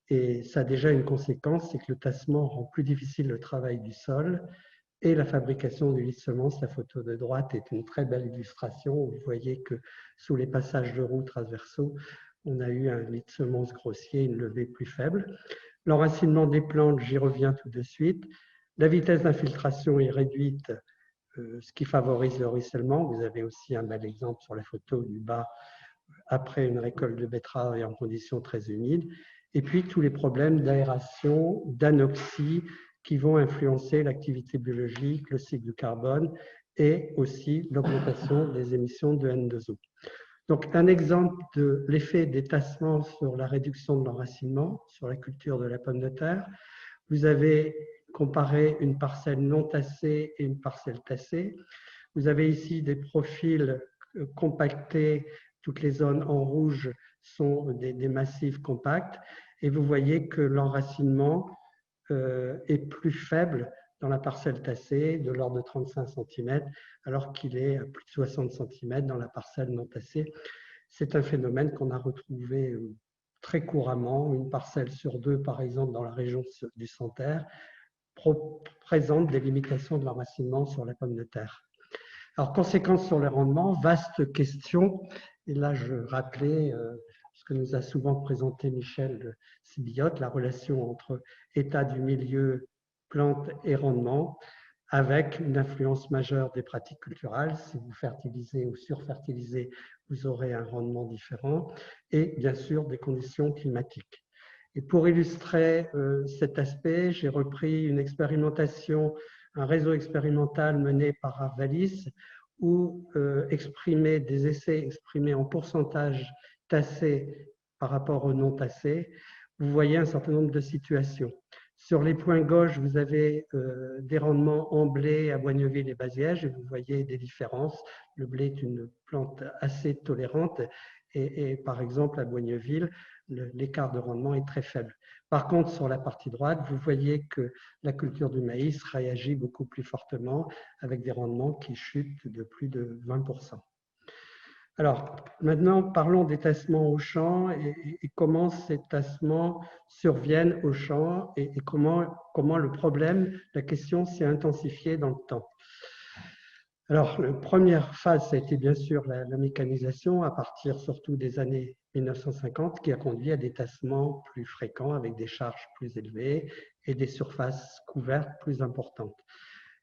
et ça a déjà une conséquence, c'est que le tassement rend plus difficile le travail du sol et la fabrication du lit de semences. La photo de droite est une très belle illustration où vous voyez que sous les passages de roues transversaux, on a eu un lit de semences grossier, une levée plus faible. L'enracinement des plantes, j'y reviens tout de suite. La vitesse d'infiltration est réduite, ce qui favorise le ruissellement. Vous avez aussi un bel exemple sur la photo du bas après une récolte de betterave et en conditions très humides. Et puis tous les problèmes d'aération, d'anoxie qui vont influencer l'activité biologique, le cycle du carbone et aussi l'augmentation des émissions de N2O. Donc un exemple de l'effet des tassements sur la réduction de l'enracinement, sur la culture de la pomme de terre. Vous avez comparé une parcelle non tassée et une parcelle tassée. Vous avez ici des profils compactés. Toutes les zones en rouge sont des massifs compacts. Et vous voyez que l'enracinement est plus faible dans la parcelle tassée, de l'ordre de 35 cm, alors qu'il est à plus de 60 cm dans la parcelle non tassée. C'est un phénomène qu'on a retrouvé très couramment. Une parcelle sur deux, par exemple, dans la région du Santerre, présente des limitations de l'enracinement sur la pomme de terre. Alors, conséquences sur les rendements, vaste question. Et là, je rappelais ce que nous a souvent présenté Michel Sibiote, la relation entre état du milieu, plantes et rendement, avec une influence majeure des pratiques culturales. Si vous fertilisez ou surfertilisez, vous aurez un rendement différent, et bien sûr des conditions climatiques. Et pour illustrer cet aspect, j'ai repris une expérimentation, un réseau expérimental mené par Arvalis, où des essais exprimés en pourcentage tassé par rapport au non tassé, vous voyez un certain nombre de situations. Sur les points gauche, vous avez des rendements en blé à Boigneville et Baziège, et vous voyez des différences. Le blé est une plante assez tolérante, et par exemple à Boigneville, l'écart de rendement est très faible. Par contre, sur la partie droite, vous voyez que la culture du maïs réagit beaucoup plus fortement avec des rendements qui chutent de plus de 20%. Alors, maintenant, parlons des tassements au champ et comment ces tassements surviennent au champ et comment le problème, la question s'est intensifiée dans le temps. Alors, la première phase, ça a été bien sûr la mécanisation à partir surtout des années 1950 qui a conduit à des tassements plus fréquents avec des charges plus élevées et des surfaces couvertes plus importantes.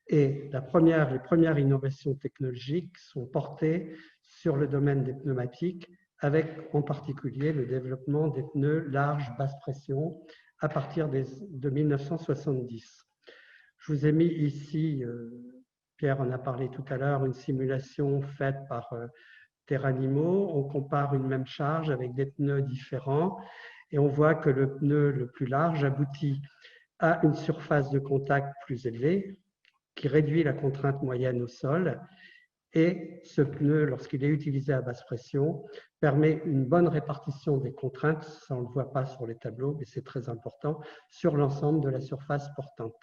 Et les premières innovations technologiques sont portées sur le domaine des pneumatiques, avec en particulier le développement des pneus larges basse pression à partir de 1970. Je vous ai mis ici, Pierre en a parlé tout à l'heure, une simulation faite par Terranimo. On compare une même charge avec des pneus différents et on voit que le pneu le plus large aboutit à une surface de contact plus élevée, qui réduit la contrainte moyenne au sol. Et ce pneu, lorsqu'il est utilisé à basse pression, permet une bonne répartition des contraintes, ça on ne le voit pas sur les tableaux, mais c'est très important, sur l'ensemble de la surface portante.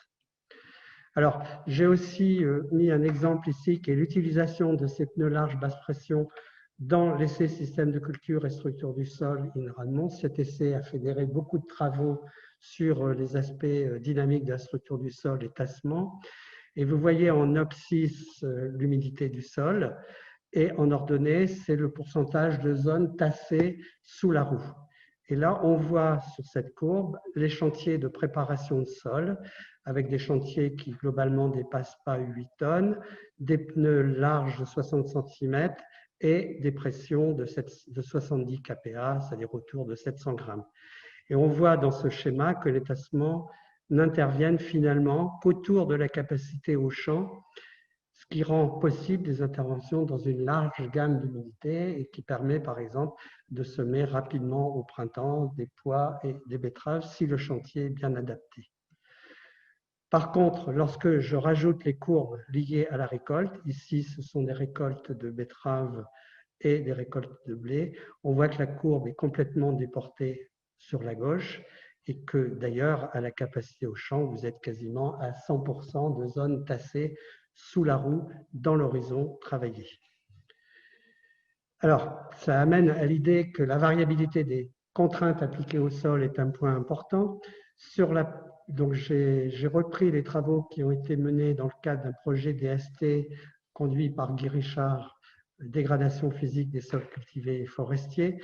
Alors, j'ai aussi mis un exemple ici qui est l'utilisation de ces pneus larges basse pression dans l'essai système de culture et structure du sol INRADMONT. Cet essai a fédéré beaucoup de travaux sur les aspects dynamiques de la structure du sol et tassement. Et vous voyez en abscisse l'humidité du sol et en ordonnée, c'est le pourcentage de zones tassées sous la roue. Et là, on voit sur cette courbe les chantiers de préparation de sol avec des chantiers qui globalement ne dépassent pas 8 tonnes, des pneus larges de 60 cm et des pressions de 70 kPa, c'est-à-dire autour de 700 grammes. Et on voit dans ce schéma que les tassements n'interviennent finalement qu'autour de la capacité au champ, ce qui rend possible des interventions dans une large gamme d'humidité et qui permet par exemple de semer rapidement au printemps des pois et des betteraves si le chantier est bien adapté. Par contre, lorsque je rajoute les courbes liées à la récolte, ici ce sont des récoltes de betteraves et des récoltes de blé, on voit que la courbe est complètement déportée sur la gauche et que d'ailleurs, à la capacité au champ, vous êtes quasiment à 100% de zones tassées sous la roue dans l'horizon travaillé. Alors, ça amène à l'idée que la variabilité des contraintes appliquées au sol est un point important. Donc, j'ai repris les travaux qui ont été menés dans le cadre d'un projet DST conduit par Guy Richard, dégradation physique des sols cultivés et forestiers.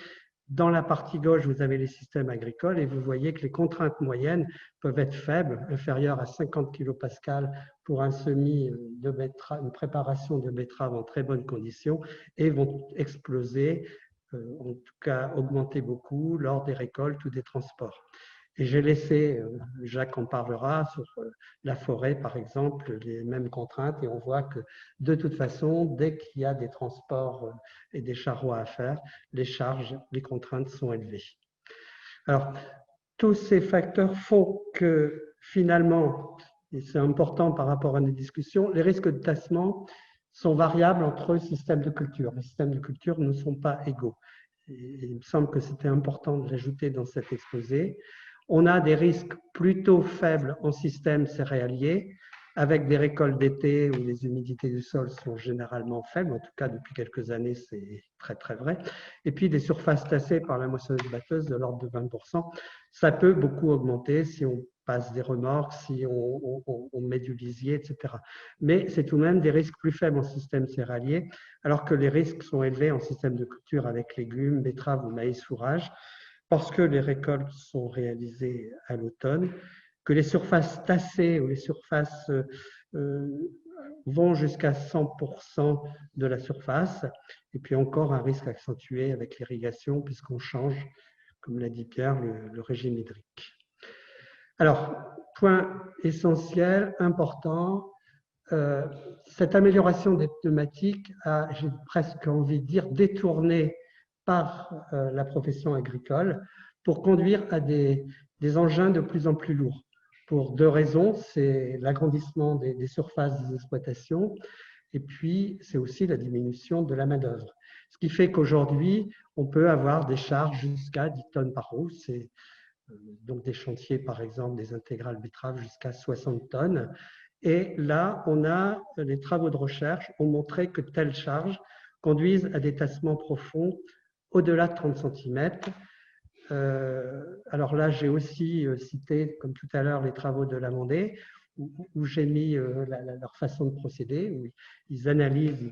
Dans la partie gauche, vous avez les systèmes agricoles et vous voyez que les contraintes moyennes peuvent être faibles, inférieures à 50 kPa pour un semis de betterave, une préparation de betterave en très bonnes conditions et vont exploser, en tout cas augmenter beaucoup lors des récoltes ou des transports. Et j'ai laissé, Jacques en parlera, sur la forêt par exemple, les mêmes contraintes et on voit que de toute façon, dès qu'il y a des transports et des charrois à faire, les charges, les contraintes sont élevées. Alors, tous ces facteurs font que finalement, et c'est important par rapport à nos discussions, les risques de tassement sont variables entre systèmes de culture. Les systèmes de culture ne sont pas égaux. Et il me semble que c'était important de l'ajouter dans cet exposé. On a des risques plutôt faibles en système céréalier, avec des récoltes d'été où les humidités du sol sont généralement faibles, en tout cas depuis quelques années c'est très très vrai, et puis des surfaces tassées par la moissonneuse-batteuse de l'ordre de 20%. Ça peut beaucoup augmenter si on passe des remorques, si on met du lisier, etc. Mais c'est tout de même des risques plus faibles en système céréalier, alors que les risques sont élevés en système de culture avec légumes, betteraves ou maïs fourrage, parce que les récoltes sont réalisées à l'automne, que les surfaces tassées ou les surfaces vont jusqu'à 100% de la surface, et puis encore un risque accentué avec l'irrigation puisqu'on change, comme l'a dit Pierre, le régime hydrique. Alors, point essentiel, important, cette amélioration des pneumatiques a, j'ai presque envie de dire, détourné par la profession agricole pour conduire à des engins de plus en plus lourds. Pour deux raisons, c'est l'agrandissement des surfaces des exploitations et puis c'est aussi la diminution de la main-d'œuvre. Ce qui fait qu'aujourd'hui, on peut avoir des charges jusqu'à 10 tonnes par roue. C'est donc des chantiers, par exemple, des intégrales betteraves jusqu'à 60 tonnes. Et là, les travaux de recherche ont montré que telles charges conduisent à des tassements profonds au-delà de 30 cm. Alors là, j'ai aussi cité, comme tout à l'heure, les travaux de Lamandé, où j'ai mis leur façon de procéder, où ils analysent,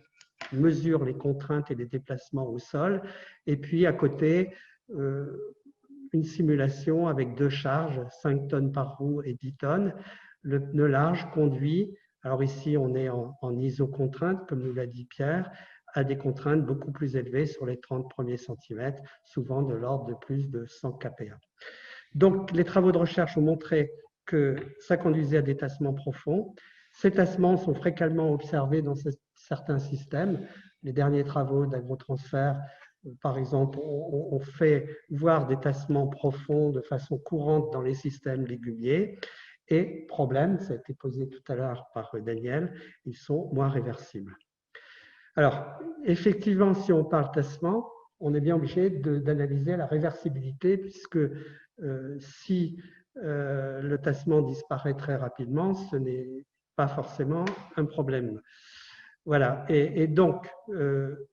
ils mesurent les contraintes et les déplacements au sol, et puis à côté, une simulation avec deux charges, 5 tonnes par roue et 10 tonnes. Le pneu large conduit, alors ici on est en iso-contrainte, comme nous l'a dit Pierre, à des contraintes beaucoup plus élevées sur les 30 premiers centimètres, souvent de l'ordre de plus de 100 kPa. Donc les travaux de recherche ont montré que ça conduisait à des tassements profonds. Ces tassements sont fréquemment observés dans certains systèmes. Les derniers travaux d'agrotransfert, par exemple, ont fait voir des tassements profonds de façon courante dans les systèmes légumiers. Et problème, ça a été posé tout à l'heure par Daniel, ils sont moins réversibles. Alors, effectivement, si on parle tassement, on est bien obligé d'analyser la réversibilité, puisque si le tassement disparaît très rapidement, ce n'est pas forcément un problème. Voilà, et donc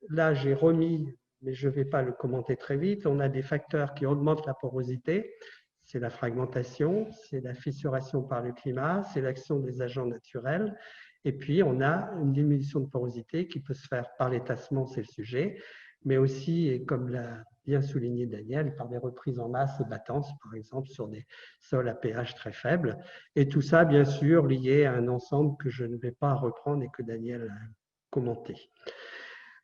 là, j'ai remis, mais je ne vais pas le commenter très vite, on a des facteurs qui augmentent la porosité. C'est la fragmentation, c'est la fissuration par le climat, c'est l'action des agents naturels. Et puis, on a une diminution de porosité qui peut se faire par les tassements, c'est le sujet, mais aussi, et comme l'a bien souligné Daniel, par des reprises en masse et battances, par exemple, sur des sols à pH très faible. Et tout ça, bien sûr, lié à un ensemble que je ne vais pas reprendre et que Daniel a commenté.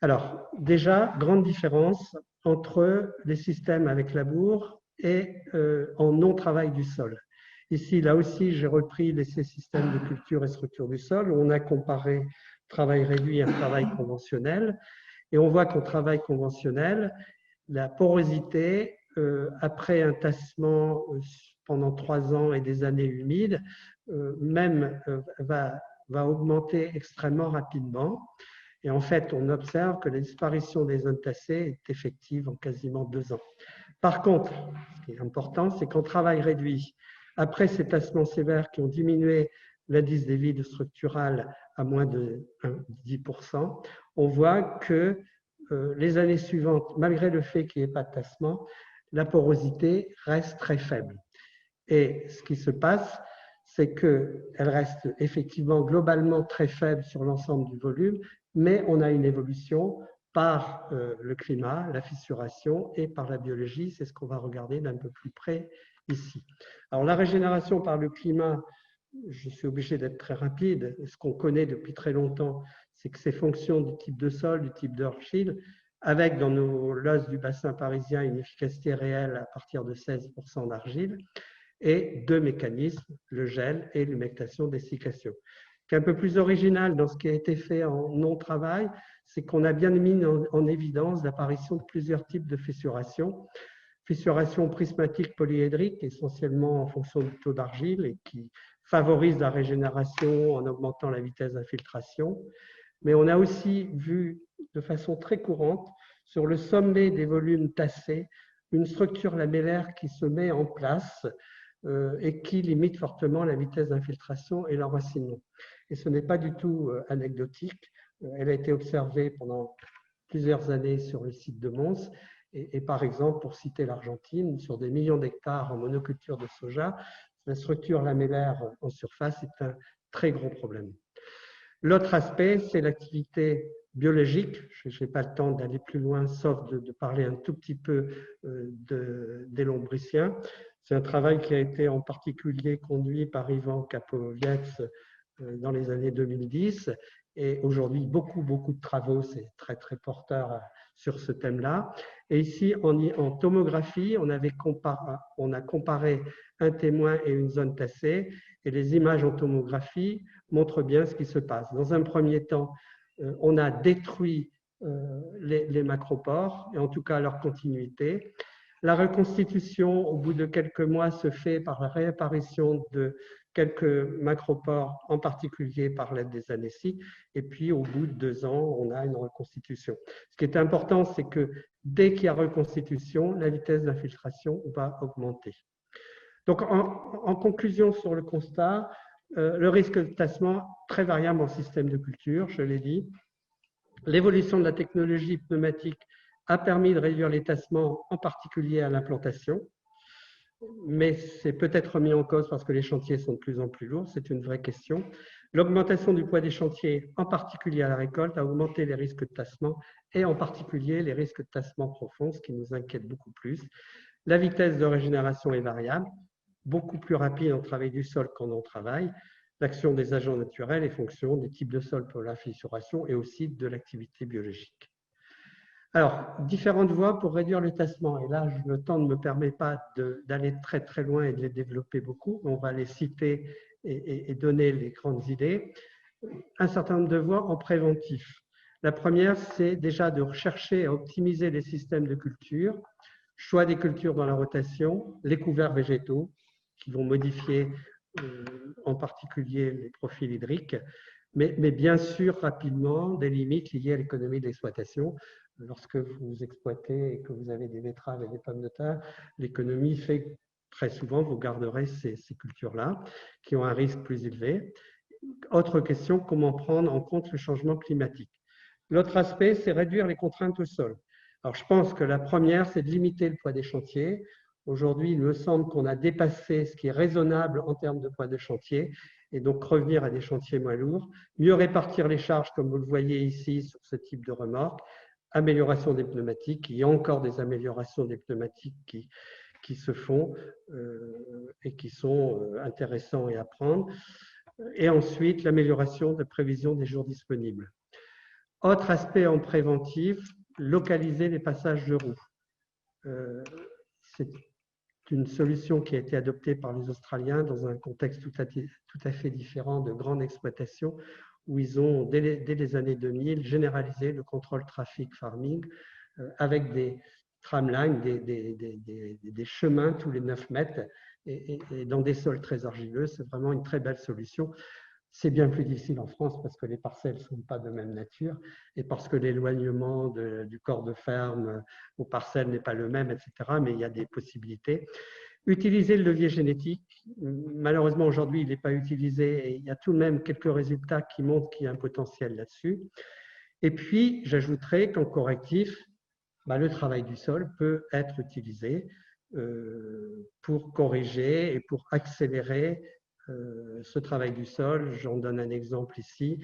Alors, déjà, grande différence entre les systèmes avec labour et en non-travail du sol. Ici, là aussi, j'ai repris les systèmes de culture et structure du sol, où on a comparé travail réduit à travail conventionnel. Et on voit qu'en travail conventionnel, la porosité, après un tassement pendant 3 ans et des années humides, va augmenter extrêmement rapidement. Et en fait, on observe que la disparition des zones tassées est effective en quasiment 2 ans. Par contre, ce qui est important, c'est qu'en travail réduit, après ces tassements sévères qui ont diminué l'indice des vides structurales à moins de 10%, on voit que les années suivantes, malgré le fait qu'il n'y ait pas de tassement, la porosité reste très faible. Et ce qui se passe, c'est qu'elle reste effectivement globalement très faible sur l'ensemble du volume, mais on a une évolution par le climat, la fissuration et par la biologie. C'est ce qu'on va regarder d'un peu plus près ici. Alors la régénération par le climat, je suis obligé d'être très rapide. Ce qu'on connaît depuis très longtemps, c'est que c'est fonction du type de sol, du type d'argile, avec dans nos losses du bassin parisien une efficacité réelle à partir de 16% d'argile, et 2 mécanismes, le gel et l'humectation dessiccation. Ce qui est un peu plus original dans ce qui a été fait en non-travail, c'est qu'on a bien mis en évidence l'apparition de plusieurs types de fissuration. Fissuration prismatique polyédrique, essentiellement en fonction du taux d'argile et qui favorise la régénération en augmentant la vitesse d'infiltration. Mais on a aussi vu de façon très courante, sur le sommet des volumes tassés, une structure lamellaire qui se met en place et qui limite fortement la vitesse d'infiltration et l'enracinement. Et ce n'est pas du tout anecdotique. Elle a été observée pendant plusieurs années sur le site de Mons. Et par exemple, pour citer l'Argentine, sur des millions d'hectares en monoculture de soja, la structure lamellaire en surface est un très gros problème. L'autre aspect, c'est l'activité biologique. Je n'ai pas le temps d'aller plus loin, sauf de parler un tout petit peu des lombriciens. C'est un travail qui a été en particulier conduit par Ivan Kapovietz dans les années 2010. Et aujourd'hui, beaucoup de travaux, c'est très porteur sur ce thème-là. Et ici, en tomographie, on a comparé un témoin et une zone tassée, et les images en tomographie montrent bien ce qui se passe. Dans un premier temps, on a détruit les macropores, et en tout cas leur continuité. La reconstitution, au bout de quelques mois, se fait par la réapparition de quelques macropores, en particulier par l'aide des anécies, et puis au bout de 2 ans, on a une reconstitution. Ce qui est important, c'est que dès qu'il y a reconstitution, la vitesse d'infiltration va augmenter. Donc, en conclusion sur le constat, le risque de tassement très variable en système de culture, je l'ai dit. L'évolution de la technologie pneumatique a permis de réduire les tassements, en particulier à l'implantation, mais c'est peut-être remis en cause parce que les chantiers sont de plus en plus lourds, c'est une vraie question. L'augmentation du poids des chantiers, en particulier à la récolte, a augmenté les risques de tassement et en particulier les risques de tassement profond, ce qui nous inquiète beaucoup plus. La vitesse de régénération est variable, beaucoup plus rapide en travail du sol qu'en non-travail. L'action des agents naturels est fonction des types de sol pour la fissuration et aussi de l'activité biologique. Alors, différentes voies pour réduire le tassement. Et là, le temps ne me permet pas d'aller très loin et de les développer beaucoup. On va les citer et donner les grandes idées. Un certain nombre de voies en préventif. La première, c'est déjà de rechercher à optimiser les systèmes de culture, choix des cultures dans la rotation, les couverts végétaux qui vont modifier en particulier les profils hydriques, mais bien sûr rapidement des limites liées à l'économie d'exploitation. Lorsque vous exploitez et que vous avez des betteraves et des pommes de terre, l'économie fait que très souvent vous garderez ces cultures-là qui ont un risque plus élevé. Autre question, comment prendre en compte le changement climatique? L'autre aspect, c'est réduire les contraintes au sol. Alors, je pense que la première, c'est de limiter le poids des chantiers. Aujourd'hui, il me semble qu'on a dépassé ce qui est raisonnable en termes de poids de chantier et donc revenir à des chantiers moins lourds. Mieux répartir les charges, comme vous le voyez ici, sur ce type de remorque. Amélioration des pneumatiques. Il y a encore des améliorations des pneumatiques qui se font et qui sont intéressants et à prendre. Et ensuite, l'amélioration de prévision des jours disponibles. Autre aspect en préventif, localiser les passages de roues. C'est une solution qui a été adoptée par les Australiens dans un contexte tout à fait différent de grande exploitation, où ils ont, dès les années 2000, généralisé le contrôle traffic farming avec des tramlines, des chemins tous les 9 mètres et dans des sols très argileux. C'est vraiment une très belle solution. C'est bien plus difficile en France parce que les parcelles ne sont pas de même nature et parce que l'éloignement du corps de ferme aux parcelles n'est pas le même, etc. Mais il y a des possibilités. Utiliser le levier génétique, malheureusement aujourd'hui il n'est pas utilisé et il y a tout de même quelques résultats qui montrent qu'il y a un potentiel là-dessus. Et puis j'ajouterai qu'en correctif, le travail du sol peut être utilisé pour corriger et pour accélérer ce travail du sol. J'en donne un exemple ici.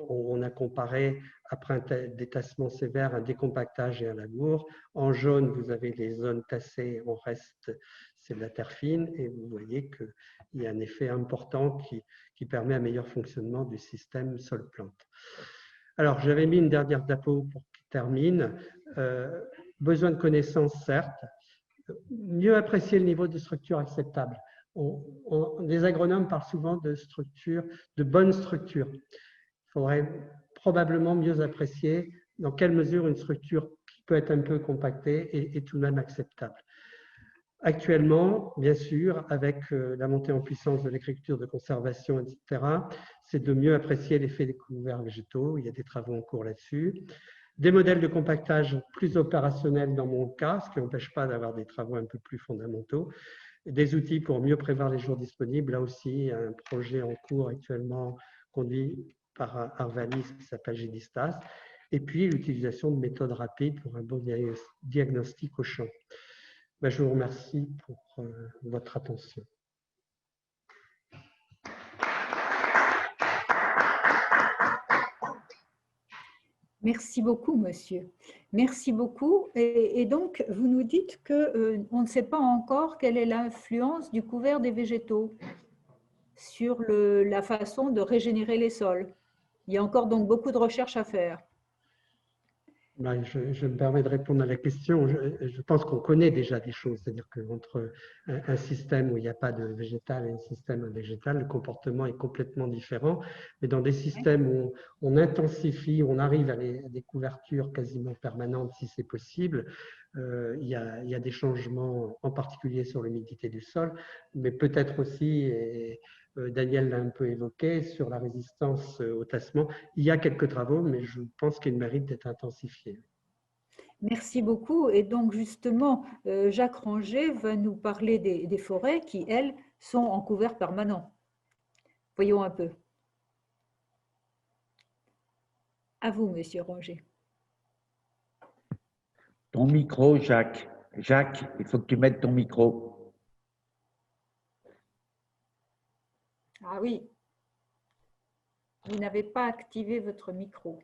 On a comparé, après un détassement sévère, un décompactage et un labour. En jaune, vous avez les zones tassées, en reste, c'est de la terre fine, et vous voyez qu'il y a un effet important qui permet un meilleur fonctionnement du système sol-plante. Alors, j'avais mis une dernière diapo pour qu'il termine. Besoin de connaissances, certes. Mieux apprécier le niveau de structure acceptable. Les agronomes parlent souvent de structure, de bonne structure. Il faudrait probablement mieux apprécier dans quelle mesure une structure qui peut être un peu compactée est tout de même acceptable. Actuellement, bien sûr, avec la montée en puissance de l'agriculture de conservation, etc., c'est de mieux apprécier l'effet des couverts végétaux. Il y a des travaux en cours là-dessus. Des modèles de compactage plus opérationnels dans mon cas, ce qui n'empêche pas d'avoir des travaux un peu plus fondamentaux. des outils pour mieux prévoir les jours disponibles. Là aussi, un projet en cours actuellement conduit par Arvalis qui s'appelle Gédistas. Et puis, l'utilisation de méthodes rapides pour un bon diagnostic au champ. Ben, je vous remercie pour votre attention. Merci beaucoup, monsieur. Merci beaucoup. Et donc, vous nous dites qu'on ne sait pas encore quelle est l'influence du couvert des végétaux sur la façon de régénérer les sols. Il y a encore donc beaucoup de recherches à faire. Ben, je me permets de répondre à la question. Je pense qu'on connaît déjà des choses, c'est-à-dire qu'entre un système où il n'y a pas de végétal et un système végétal, le comportement est complètement différent. Mais dans des systèmes où on intensifie, où on arrive à des couvertures quasiment permanentes, si c'est possible, il y a des changements, en particulier sur l'humidité du sol, mais peut-être aussi, et Daniel l'a un peu évoqué, sur la résistance au tassement. Il y a quelques travaux, mais je pense qu'ils méritent d'être intensifiés. Merci beaucoup. Et donc, justement, Jacques Ranger va nous parler des forêts qui, elles, sont en couvert permanent. Voyons un peu. À vous, monsieur Ranger. Ton micro, Jacques. Jacques, il faut que tu mettes ton micro. Ah oui, vous n'avez pas activé votre micro.